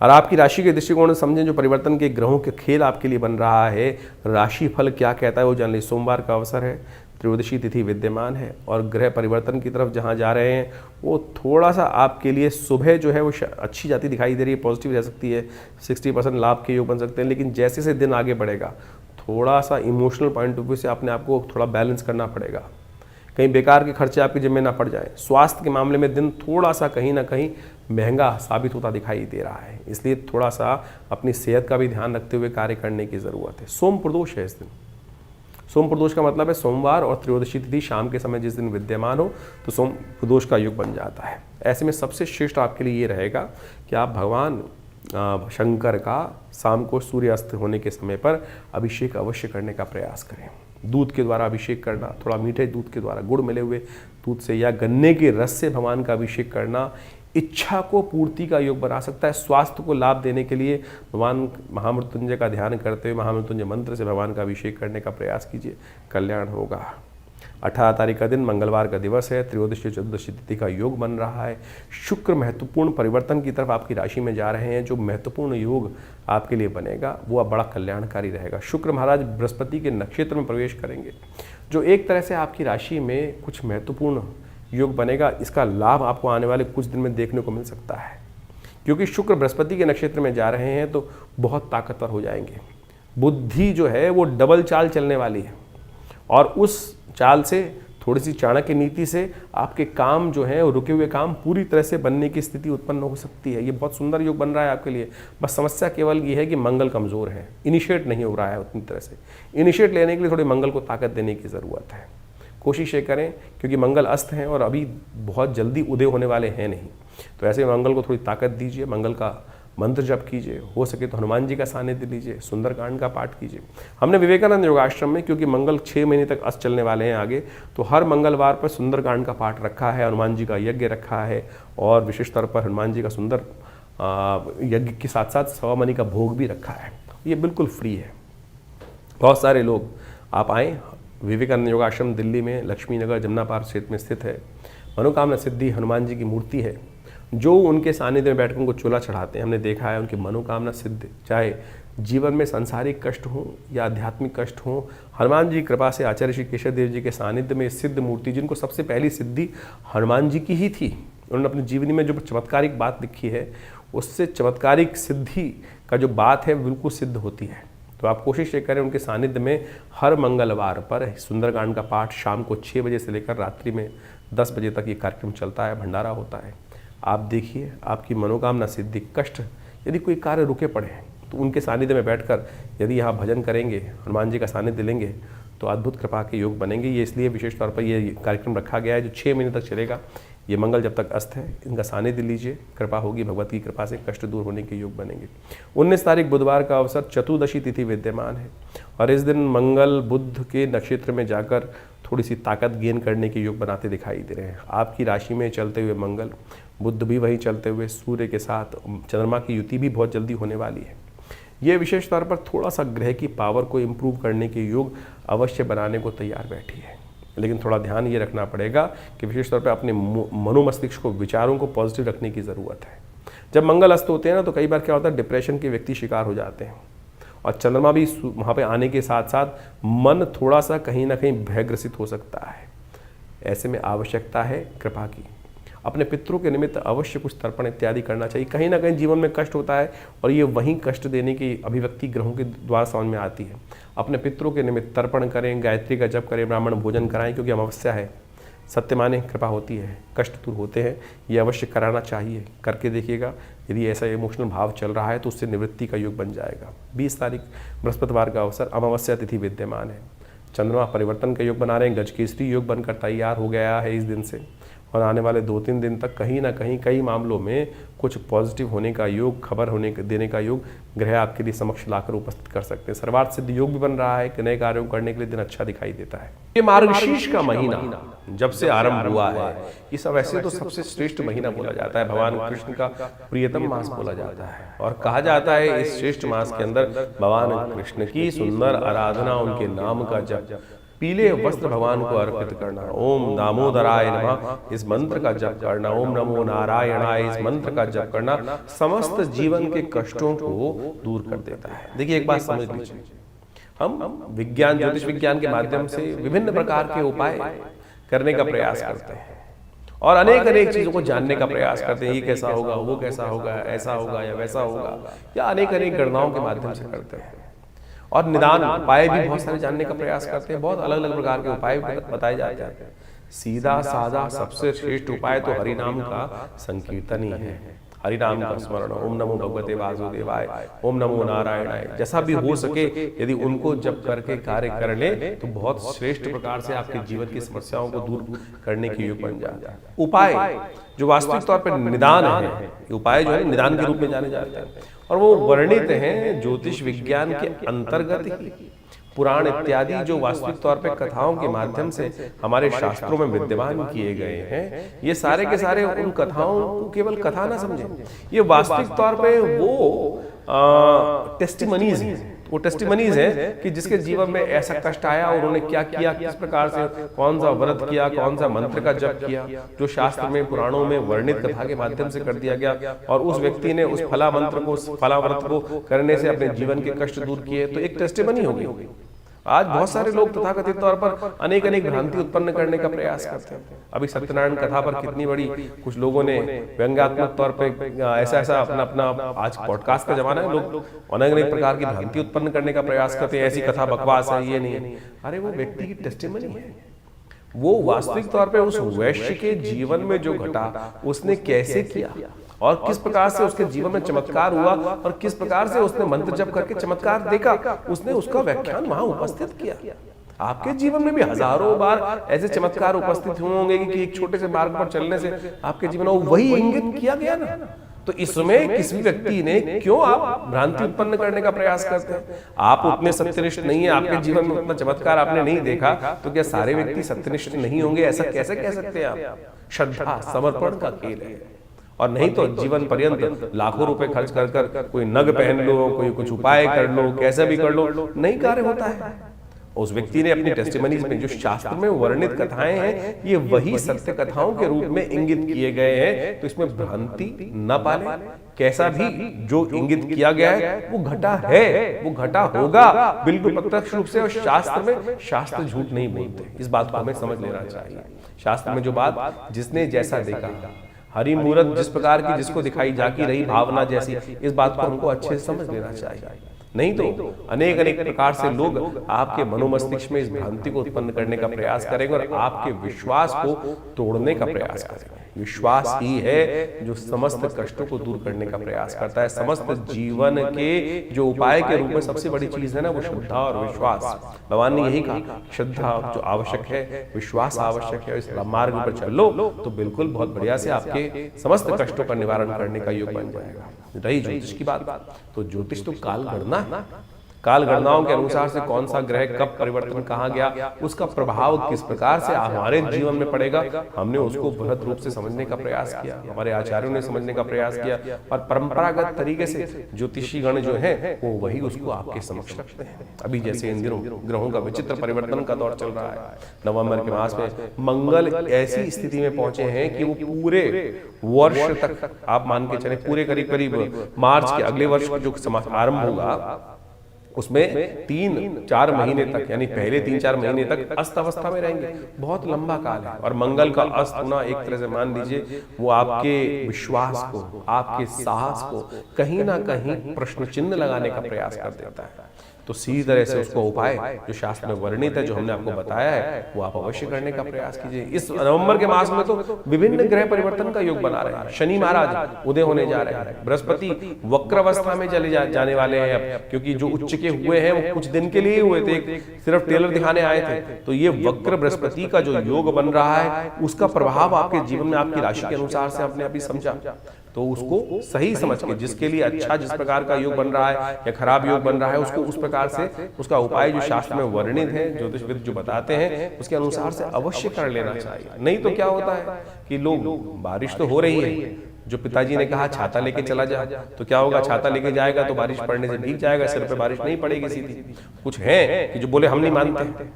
और आपकी राशि के दृष्टिकोण से समझें, जो परिवर्तन के ग्रहों के खेल आपके लिए बन रहा है, राशि फल क्या कहता है वो जान लीजिए। सोमवार का अवसर है, त्रयोदशी तिथि विद्यमान है, और ग्रह परिवर्तन की तरफ जहां जा रहे हैं वो थोड़ा सा आपके लिए सुबह जो है वो अच्छी जाती दिखाई दे रही है, पॉजिटिव रह सकती है, 60% लाभ के योग बन सकते हैं। लेकिन जैसे जैसे दिन आगे बढ़ेगा थोड़ा सा इमोशनल पॉइंट ऑफ व्यू से अपने आप को थोड़ा बैलेंस करना पड़ेगा, कहीं बेकार के खर्चे आपके जिम्मे ना पड़ जाए। स्वास्थ्य के मामले में दिन थोड़ा सा कहीं ना कहीं महंगा साबित होता दिखाई दे रहा है, इसलिए थोड़ा सा अपनी सेहत का भी ध्यान रखते हुए कार्य करने की ज़रूरत है। सोम प्रदोष है इस दिन। सोम प्रदोष का मतलब है सोमवार और त्रयोदशी तिथि शाम के समय जिस दिन विद्यमान हो तो सोम प्रदोष का योग बन जाता है। ऐसे में सबसे श्रेष्ठ आपके लिए ये रहेगा कि आप भगवान शंकर का शाम को सूर्यास्त होने के समय पर अभिषेक अवश्य करने का प्रयास करें। दूध के द्वारा अभिषेक करना, थोड़ा मीठे दूध के द्वारा, गुड़ मिले हुए दूध से या गन्ने के रस से भगवान का अभिषेक करना इच्छा को पूर्ति का योग बना सकता है। स्वास्थ्य को लाभ देने के लिए भगवान महामृत्युंजय का ध्यान करते हुए महामृत्युंजय मंत्र से भगवान का अभिषेक करने का प्रयास कीजिए, कल्याण होगा। 18 तारीख का दिन मंगलवार का दिवस है, त्रयोदशी चतुर्दशी तिथि का योग बन रहा है। शुक्र महत्वपूर्ण परिवर्तन की तरफ आपकी राशि में जा रहे हैं। जो महत्वपूर्ण योग आपके लिए बनेगा वो अब बड़ा कल्याणकारी रहेगा। शुक्र महाराज बृहस्पति के नक्षत्र में प्रवेश करेंगे, जो एक तरह से आपकी राशि में कुछ महत्वपूर्ण योग बनेगा। इसका लाभ आपको आने वाले कुछ दिन में देखने को मिल सकता है, क्योंकि शुक्र बृहस्पति के नक्षत्र में जा रहे हैं तो बहुत ताकतवर हो जाएंगे। बुद्धि जो है वो डबल चाल चलने वाली है, और उस चाल से थोड़ी सी चाणक्य नीति से आपके काम जो है रुके हुए काम पूरी तरह से बनने की स्थिति उत्पन्न हो सकती है। ये बहुत सुंदर योग बन रहा है आपके लिए। बस समस्या केवल ये है कि मंगल कमज़ोर है, इनिशिएट नहीं हो रहा है उतनी तरह से। इनिशिएट लेने के लिए थोड़ी मंगल को ताकत देने की ज़रूरत है। कोशिश ये करें, क्योंकि मंगल अस्त हैं और अभी बहुत जल्दी उदय होने वाले हैं नहीं, तो ऐसे मंगल को थोड़ी ताकत दीजिए। मंगल का मंत्र जप कीजिए, हो सके तो हनुमान जी का सानिध्य लीजिए, सुंदरकांड का पाठ कीजिए। हमने विवेकानंद योगाश्रम में, क्योंकि मंगल 6 महीने तक अस्त चलने वाले हैं आगे, तो हर मंगलवार पर सुंदरकांड का पाठ रखा है, हनुमान जी का यज्ञ रखा है, और विशेष तौर पर हनुमान जी का सुंदर यज्ञ के साथ साथ सवा मणि का भोग भी रखा है। ये बिल्कुल फ्री है। बहुत सारे लोग आप आएँ, विवेकानंद योगाश्रम दिल्ली में लक्ष्मी नगर जमुना पार्क क्षेत्र में स्थित है। मनोकामना सिद्धि हनुमान जी की मूर्ति है, जो उनके सानिध्य में बैठकर उनको चूल्हा चढ़ाते हैं। हमने देखा है उनकी मनोकामना सिद्ध, चाहे जीवन में सांसारिक कष्ट हों या आध्यात्मिक कष्ट हों, हनुमान जी की कृपा से आचार्य श्री केशव देव जी के सानिध्य में सिद्ध मूर्ति, जिनको सबसे पहली सिद्धि हनुमान जी की ही थी, उन्होंने अपनी जीवनी में जो चमत्कारिक बात लिखी है उससे चमत्कारिक सिद्धि का जो बात है बिल्कुल सिद्ध होती है। तो आप कोशिश ये करें उनके सानिध्य में हर मंगलवार पर सुंदरकांड का पाठ शाम को 6 बजे से लेकर रात्रि में 10 बजे तक ये कार्यक्रम चलता है, भंडारा होता है। आप देखिए, आपकी मनोकामना सिद्धि, कष्ट, यदि कोई कार्य रुके पड़े हैं तो उनके सानिध्य में बैठकर यदि यहाँ भजन करेंगे, हनुमान जी का सानिध्य लेंगे तो अद्भुत कृपा के योग बनेंगे। ये इसलिए विशेष तौर पर ये कार्यक्रम रखा गया है जो 6 महीने तक चलेगा। ये मंगल जब तक अस्त है, इनका सानिध्य लीजिए, कृपा होगी, भगवत की कृपा से कष्ट दूर होने के योग बनेंगे। 19 तारीख बुधवार का अवसर, चतुर्दशी तिथि विद्यमान है, और इस दिन मंगल बुध के नक्षत्र में जाकर थोड़ी सी ताकत गेन करने के योग बनाते दिखाई दे रहे हैं। आपकी राशि में चलते हुए मंगल, बुध भी वहीं चलते हुए सूर्य के साथ चंद्रमा की युति भी बहुत जल्दी होने वाली है। ये विशेष तौर पर थोड़ा सा ग्रह की पावर को इम्प्रूव करने के योग अवश्य बनाने को तैयार बैठी है, लेकिन थोड़ा ध्यान ये रखना पड़ेगा कि विशेष तौर पर अपने मनोमस्तिष्क को, विचारों को पॉजिटिव रखने की ज़रूरत है। जब मंगल अस्त होते हैं ना तो कई बार क्या होता है, डिप्रेशन के व्यक्ति शिकार हो जाते हैं, और चंद्रमा भी वहाँ पे आने के साथ साथ मन थोड़ा सा कहीं ना कहीं भयग्रसित हो सकता है। ऐसे में आवश्यकता है कृपा की। अपने पितरों के निमित्त अवश्य कुछ तर्पण इत्यादि करना चाहिए। कहीं ना कहीं जीवन में कष्ट होता है और ये वहीं कष्ट देने की अभिव्यक्ति ग्रहों के द्वारा समझ में आती है। अपने पितरों के निमित्त तर्पण करें, गायत्री का जप करें, ब्राह्मण भोजन कराएं, क्योंकि अमावस्या है, सत्य माने कृपा होती है, कष्ट दूर होते हैं, ये अवश्य कराना चाहिए। करके देखिएगा, यदि ऐसा इमोशनल भाव चल रहा है तो उससे निवृत्ति का योग बन जाएगा। 20 तारीख बृहस्पतिवार का अवसर, अमावस्या तिथि विद्यमान है, चंद्रमा परिवर्तन का योग बना रहे हैं, गजकेसरी योग बनकर तैयार हो गया है इस दिन से, और आने वाले 2-3 दिन तक कहीं ना कहीं कई मामलों में कुछ पॉजिटिव होने का योग, खबर देने का योग ग्रह आपके लिए समक्ष लाकर उपस्थित कर सकते हैं। सर्वार्थ सिद्ध योग भी बन रहा है, नए कार्यों करने के लिए दिन अच्छा दिखाई देता है। ये मार्गशीर्ष का महीना जब से आरंभ हुआ है, ये सब वैसे तो सबसे श्रेष्ठ महीना बोला जाता है, भगवान कृष्ण का प्रियतम मास बोला जाता है, और कहा जाता है इस श्रेष्ठ मास के अंदर भगवान कृष्ण की सुंदर आराधना, उनके नाम का जप, पीले वस्त्र भगवान को अर्पित करना, ओम दामोदराय नमः इस मंत्र का जप करना, ओम नमो नारायणाय इस मंत्र का जप करना समस्त जीवन के कष्टों को दूर कर देता है। देखिए एक बात समझ लीजिए, हम विज्ञान, ज्योतिष विज्ञान के माध्यम से विभिन्न प्रकार के उपाय करने का प्रयास करते हैं और अनेक चीजों को जानने का प्रयास करते हैं। ये कैसा होगा, वो कैसा होगा, ऐसा होगा या वैसा होगा, या अनेक गणनाओं के माध्यम से करते हैं, और निदान उपाय भी बहुत सारे जानने का प्रयास करते हैं। बहुत अलग अलग प्रकार के उपाय बताए जाते हैं। सीधा साधा सबसे श्रेष्ठ उपाय तो हरिनाम का संकीर्तन ही है, हरिनाम का स्मरण, ओम नमो भगवते वासुदेवाय, ओम नमो नारायणाय, जैसा भी हो सके यदि उनको जप करके कार्य कर ले तो बहुत श्रेष्ठ प्रकार से आपके जीवन की समस्याओं को दूर करने के योग बन जाता है। उपाय जो वास्तविक तौर पर निदान है, उपाय जो है निदान के रूप में जाने जाते हैं, और वो वर्णित हैं ज्योतिष विज्ञान के अंतर्गत ही। पुराण इत्यादि जो वास्तविक तौर पे कथाओं के माध्यम से हमारे शास्त्रों में विद्यमान किए गए हैं, ये सारे के सारे उन कथाओं को केवल कथा ना समझें, ये वास्तविक तौर पे वो टेस्टिमनीज हैं, वो टेस्टिमनीज है कि जिसके जीवन में ऐसा कष्ट आया और उन्होंने क्या किया, किस प्रकार से कौन सा व्रत किया, कौन सा मंत्र का जप किया, जो शास्त्र में पुराणों में वर्णित कथा के माध्यम से कर दिया गया, और उस व्यक्ति ने उस फला मंत्र को, फला व्रत को करने से अपने जीवन के कष्ट दूर किए, तो एक टेस्टिमनी होगी। आज बहुत सारे लोग तथाकथित तौर पर अनेक भ्रांति उत्पन्न करने का प्रयास करते हैं। अभी सत्यनारायण कथा पर कितनी बड़ी कुछ लोगों ने व्यंग्यात्मक तौर पे ऐसा अपना आज पॉडकास्ट का जमाना है, लोग अनेक प्रकार की भ्रांति उत्पन्न करने का प्रयास करते हैं, ऐसी कथा बकवास है, ये नहीं है। अरे वो व्यक्ति की टेस्टिमनी है, वो वास्तविक तौर पे उस वैश्य के जीवन में जो घटा उसने कैसे किया और किस प्रकार से उसके जीवन में चमत्कार हुआ और किस प्रकार से उसने मंत्र जप करके चमत्कार देखा, उसने उसका व्याख्यान वहां उपस्थित किया। आपके जीवन में भी हजारों बार ऐसे चमत्कार उपस्थित हुए होंगे कि एक छोटे से मार्ग पर चलने से आपके जीवन में वही इंगित किया गया ना। तो इसमें किसी व्यक्ति ने क्यों आप भ्रांति उत्पन्न करने का प्रयास करते हैं? आप उतने सत्यनिष्ठ नहीं है, आपके जीवन में उतना चमत्कार आपने नहीं देखा, तो क्या सारे व्यक्ति सत्यनिष्ठ नहीं होंगे? ऐसा कैसे कह सकते हैं आप? श्रद्धा समर्पण का खेल है, और नहीं तो जीवन पर्यंत लाखों रुपए खर्च कर कोई नग पहन लो, कोई कुछ उपाय कर लो, कैसे भी कर लो, नहीं कार्य होता है। उस व्यक्ति ने अपनी टेस्टिमनीज में जो शास्त्र में वर्णित कथाएं हैं, ये वही सत्य कथाओं के रूप में इंगित किए गए हैं, तो इसमें भ्रांति न पाले। कैसा भी जो इंगित किया गया है वो घटा है, वो घटा होगा बिल्कुल प्रत्यक्ष रूप से, और शास्त्र झूठ नहीं बोलते। इस बात को हमें समझ लेना चाहिए। शास्त्र में जो बात जिसने जैसा देखा, हरि मूरत जिस प्रकार की जिसको दिखाई जाकी रही भावना जैसी, इस बात को हमको अच्छे से समझ लेना चाहिए। नहीं तो अनेक प्रकार से लोग आपके मनोमस्तिष्क में इस भ्रांति को उत्पन्न करने का प्रयास करेंगे और आपके विश्वास को तोड़ने का प्रयास करेंगे। विश्वास ही है जो समस्त कष्टों को दूर करने का प्रयास करता है। समस्त जीवन के जो उपाय के रूप में सबसे बड़ी चीज है ना, वो श्रद्धा और विश्वास। भगवान ने यही कहा, श्रद्धा जो आवश्यक है, विश्वास आवश्यक है। इस मार्ग पर चल लो तो बिल्कुल बहुत बढ़िया से आपके समस्त कष्टों का निवारण करने का योग बन जाएगा। रही ज्योतिष की बात, तो ज्योतिष तो काल गणना है। काल गणनाओं के अनुसार से कौन सा ग्रह कब परिवर्तन कहाँ गया, उसका प्रभाव किस प्रकार से हमारे जीवन में पड़ेगा, हमने उसको बृहद रूप से समझने का प्रयास किया, हमारे आचार्यों ने समझने का प्रयास किया, और परंपरागत तरीके से ज्योतिषी गण जो है वो वही उसको आपके समक्ष रखते हैं। अभी जैसे इन दिनों ग्रहों का विचित्र परिवर्तन का दौर चल रहा है, नवंबर के मास में मंगल ऐसी स्थिति में पहुंचे हैं कि वो पूरे वर्ष तक आप मान के चले, पूरे करीब मार्च के अगले वर्ष जो आरंभ होगा उसमें 3-4 महीने तक, यानी पहले 3-4 महीने तक अस्त अवस्था में रहेंगे। बहुत लंबा काल है। और मंगल का अस्त होना एक तरह से मान लीजिए वो आपके विश्वास को, आपके साहस को कहीं ना कहीं प्रश्न चिन्ह लगाने का प्रयास कर देता है। तो सीधी तरह से उसको उपाय जो शास्त्र में वर्णित है, जो हमने आपको बताया है, वो आप अवश्य करने का प्रयास कीजिए। इस नवंबर के मास में तो विभिन्न ग्रह परिवर्तन का योग बना रहे हैं। शनि महाराज उदय होने जा रहे हैं, बृहस्पति वक्र अवस्था में चले जाने वाले हैं अब, क्योंकि जो उच्च के हुए हैं वो कुछ दिन के लिए हुए थे, सिर्फ टेलर दिखाने आए थे। तो ये वक्र बृहस्पति का जो योग बन रहा है, उसका प्रभाव आपके जीवन में आपकी राशि के अनुसार से आपने अभी समझा, तो उसको सही समझ के जिसके लिए अच्छा जिस प्रकार का योग बन रहा है या खराब योग बन रहा है, उसको उस प्रकार से उसका उपाय जो शास्त्र में वर्णित है, ज्योतिषविद जो बताते हैं, उसके अनुसार से अवश्य कर लेना चाहिए। नहीं तो क्या होता है कि लोग, बारिश तो हो रही है, जो पिताजी ने कहा छाता लेके चला जा, तो क्या होगा, छाता लेके जाएगा तो बारिश पड़ने से भीग जाएगा, सिर पे बारिश नहीं पड़ेगी सीधी। कुछ है कि जो बोले हम नहीं मानते,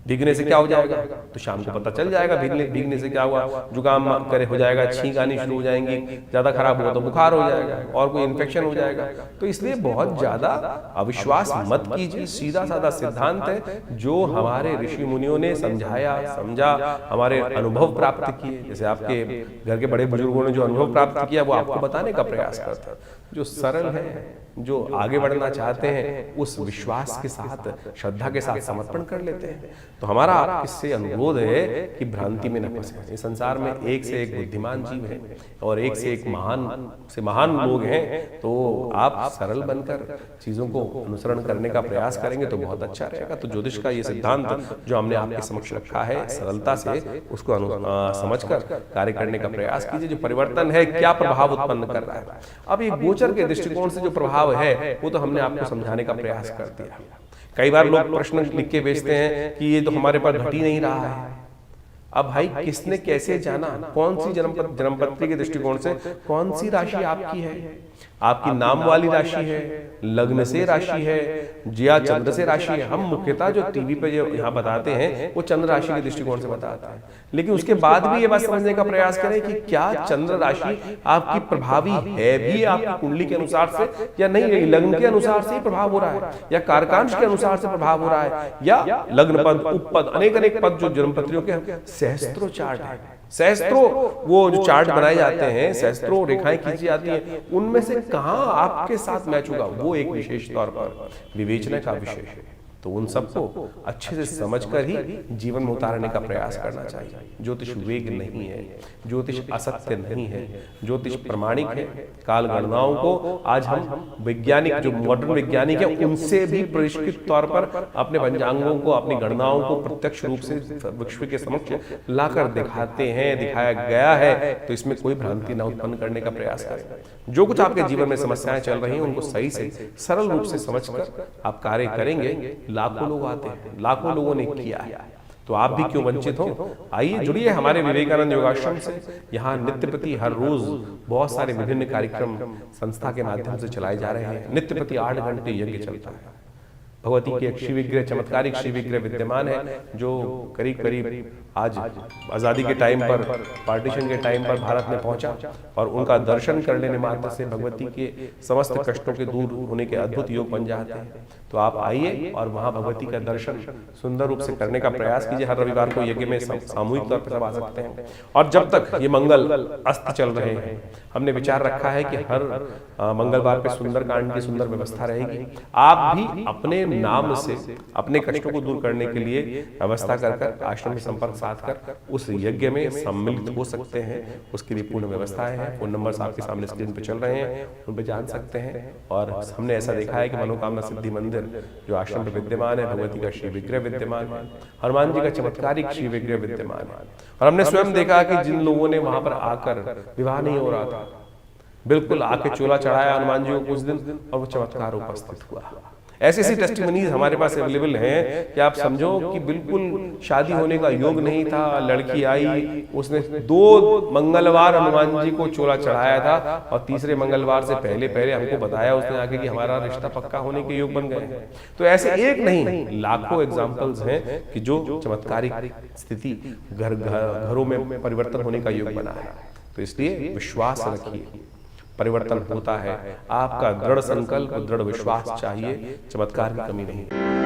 भीगने से क्या हो जाएगा, तो शाम को पता चल जाएगा भीगने से क्या हुआ, जुकाम करे हो जाएगा, छींक आनी शुरू हो जाएंगी, ज्यादा खराब हुआ तो बुखार हो जाएगा और कोई इन्फेक्शन हो जाएगा। तो इसलिए बहुत ज्यादा अविश्वास मत कीजिए। सीधा साधा सिद्धांत है जो हमारे ऋषि मुनियों ने समझाया, समझा, हमारे अनुभव प्राप्त किए, जैसे आपके घर के बड़े बुजुर्गों ने जो अनुभव प्राप्त किया वो आपको बताने का प्रयास करते हैं। जो सरल है, जो आगे बढ़ना चाहते हैं, उस विश्वास के साथ, श्रद्धा के साथ समर्पण कर लेते हैं। तो हमारा आपसे अनुरोध है कि भ्रांति में न फंसे। इस संसार में एक से एक बुद्धिमान जीव है और एक से एक महान लोग हैं। तो आप सरल बनकर चीजों को अनुसरण करने का प्रयास करेंगे तो बहुत अच्छा रहेगा। तो ज्योतिष का ये सिद्धांत जो हमने आपके समक्ष रखा है, सरलता से उसको समझकर कार्य करने का प्रयास कीजिए। जो परिवर्तन है क्या प्रभाव उत्पन्न कर रहा है, अब ये गोचर के दृष्टिकोण से जो प्रभाव है वो तो हमने आपको समझाने का प्रयास कर दिया। कई बार लोग प्रश्न लिख के भेजते हैं कि ये तो हमारे पर घट ही नहीं रहा है। अब भाई किसने कैसे जाना, कौन सी जन्मपत्री के दृष्टिकोण से कौन सी राशि आपकी है, आपकी नाम वाली राशि है, लग्न से राशि है, या चंद्र से राशि है। हम मुख्यतः जो टीवी पे जो यहाँ बताते हैं वो चंद्र राशि के दृष्टिकोण से बताते हैं, लेकिन उसके बाद भी ये बात समझने का प्रयास करें कि क्या चंद्र राशि आपकी प्रभावी है भी आपकी कुंडली के अनुसार से या नहीं, लग्न के अनुसार से ही प्रभाव हो रहा है या कारकांश के अनुसार से प्रभाव हो रहा है, या लग्न पद, उपपद, अनेक पद जो जन्मपत्रियों के सहस्त्रों चार्ट है, सहस्त्रों वो जो चार्ट बनाए जाते हैं, सहस्त्रों रेखाएं खींची जाती हैं, उनमें से कहां आपके साथ मैच होगा वो एक विशेष तौर पर विवेचना का विषय है। तो उन सबको अच्छे से समझकर ही जीवन में उतारने का प्रयास करना चाहिए। ज्योतिष वेग नहीं है, ज्योतिष असत्य नहीं है, ज्योतिष प्रमाणिक है। काल गणनाओं को आज हम वैज्ञानिक, जो मॉडर्न वैज्ञानिक है, उनसे भी परिष्कृत तौर पर अपने पंचांगों को, अपनी गणनाओं को प्रत्यक्ष रूप से विश्व के समक्ष लाकर दिखाते हैं, दिखाया गया है। तो इसमें कोई भ्रांति न उत्पन्न करने का प्रयास करें। जो कुछ आपके जीवन में समस्याएं चल रही हैं उनको सही से सरल रूप से समझकर आप कार्य करेंगे। लाखों लोग आते हैं, लाखों लोगों ने किया है, तो आप भी क्यों वंचित हो। आइए जुड़िए हमारे विवेकानंद योगाश्रम से। यहाँ नित्य प्रति हर रोज बहुत सारे विभिन्न कार्यक्रम संस्था के माध्यम से चलाए जा रहे हैं। नित्य प्रति 8 घंटे यज्ञ चलता है। भगवती के एक श्री विग्रह, चमत्कारिक श्री विग्रह विद्यमान है, जो करीब करीब आज आज़ादी के टाइम पर, पार्टीशन के टाइम पर भारत में पहुंचा, और उनका दर्शन कर लेने मात्र से भगवती के समस्त कष्टों के दूर होने के अद्भुत योग बन जाते हैं। तो आप आइए और वहां भगवती का दर्शन सुंदर रूप से करने का प्रयास कीजिए। हर रविवार को यज्ञ में सामूहिक तौर पर सब आ सकते हैं। और जब तक ये मंगल अस्त चल रहे हैं, हमने विचार रखा है कि हर मंगलवार पे सुंदर कांड की सुंदर व्यवस्था रहेगी। आप भी अपने नाम से अपने कष्टों को दूर करने के लिए व्यवस्था कर आश्रम में संपर्क साध कर उस यज्ञ में सम्मिलित हो सकते हैं। उसके लिए पूर्ण व्यवस्थाएं हैं। फोन नंबर्स आपके सामने स्क्रीन पे चल रहे हैं, उन पे जान सकते हैं। और हमने ऐसा देखा है कि मनोकामना सिद्धि मंदिर जो आश्रम पे विद्यमान है, भगवती का श्री विग्रह विद्यमान है, हनुमान जी का चमत्कारिक श्री विग्रह विद्यमान है। और हमने स्वयं देखा कि जिन लोगों ने वहां पर आकर, विवाह नहीं हो रहा था, बिल्कुल आके चोला चढ़ाया हनुमान जी को कुछ दिन और वो चमत्कार उपस्थित हुआ। ऐसी टेस्टिमनीज हमारे पास अवेलेबल हैं कि आप समझो कि बिल्कुल शादी होने का योग नहीं था, लड़की आई, उसने 2 मंगलवार हनुमान जी को चोला चढ़ाया था और तीसरे मंगलवार से पहले हमको बताया उसने आके कि हमारा रिश्ता पक्का होने के योग बन गए। तो ऐसे एक नहीं, लाखों एग्जाम्पल्स हैं कि जो चमत्कारिक स्थिति घरों में परिवर्तन होने का योग बना है। तो इसलिए विश्वास रखिए, परिवर्तन होता है। आपका दृढ़ संकल्प, दृढ़ विश्वास चाहिए, चमत्कार की कमी नहीं।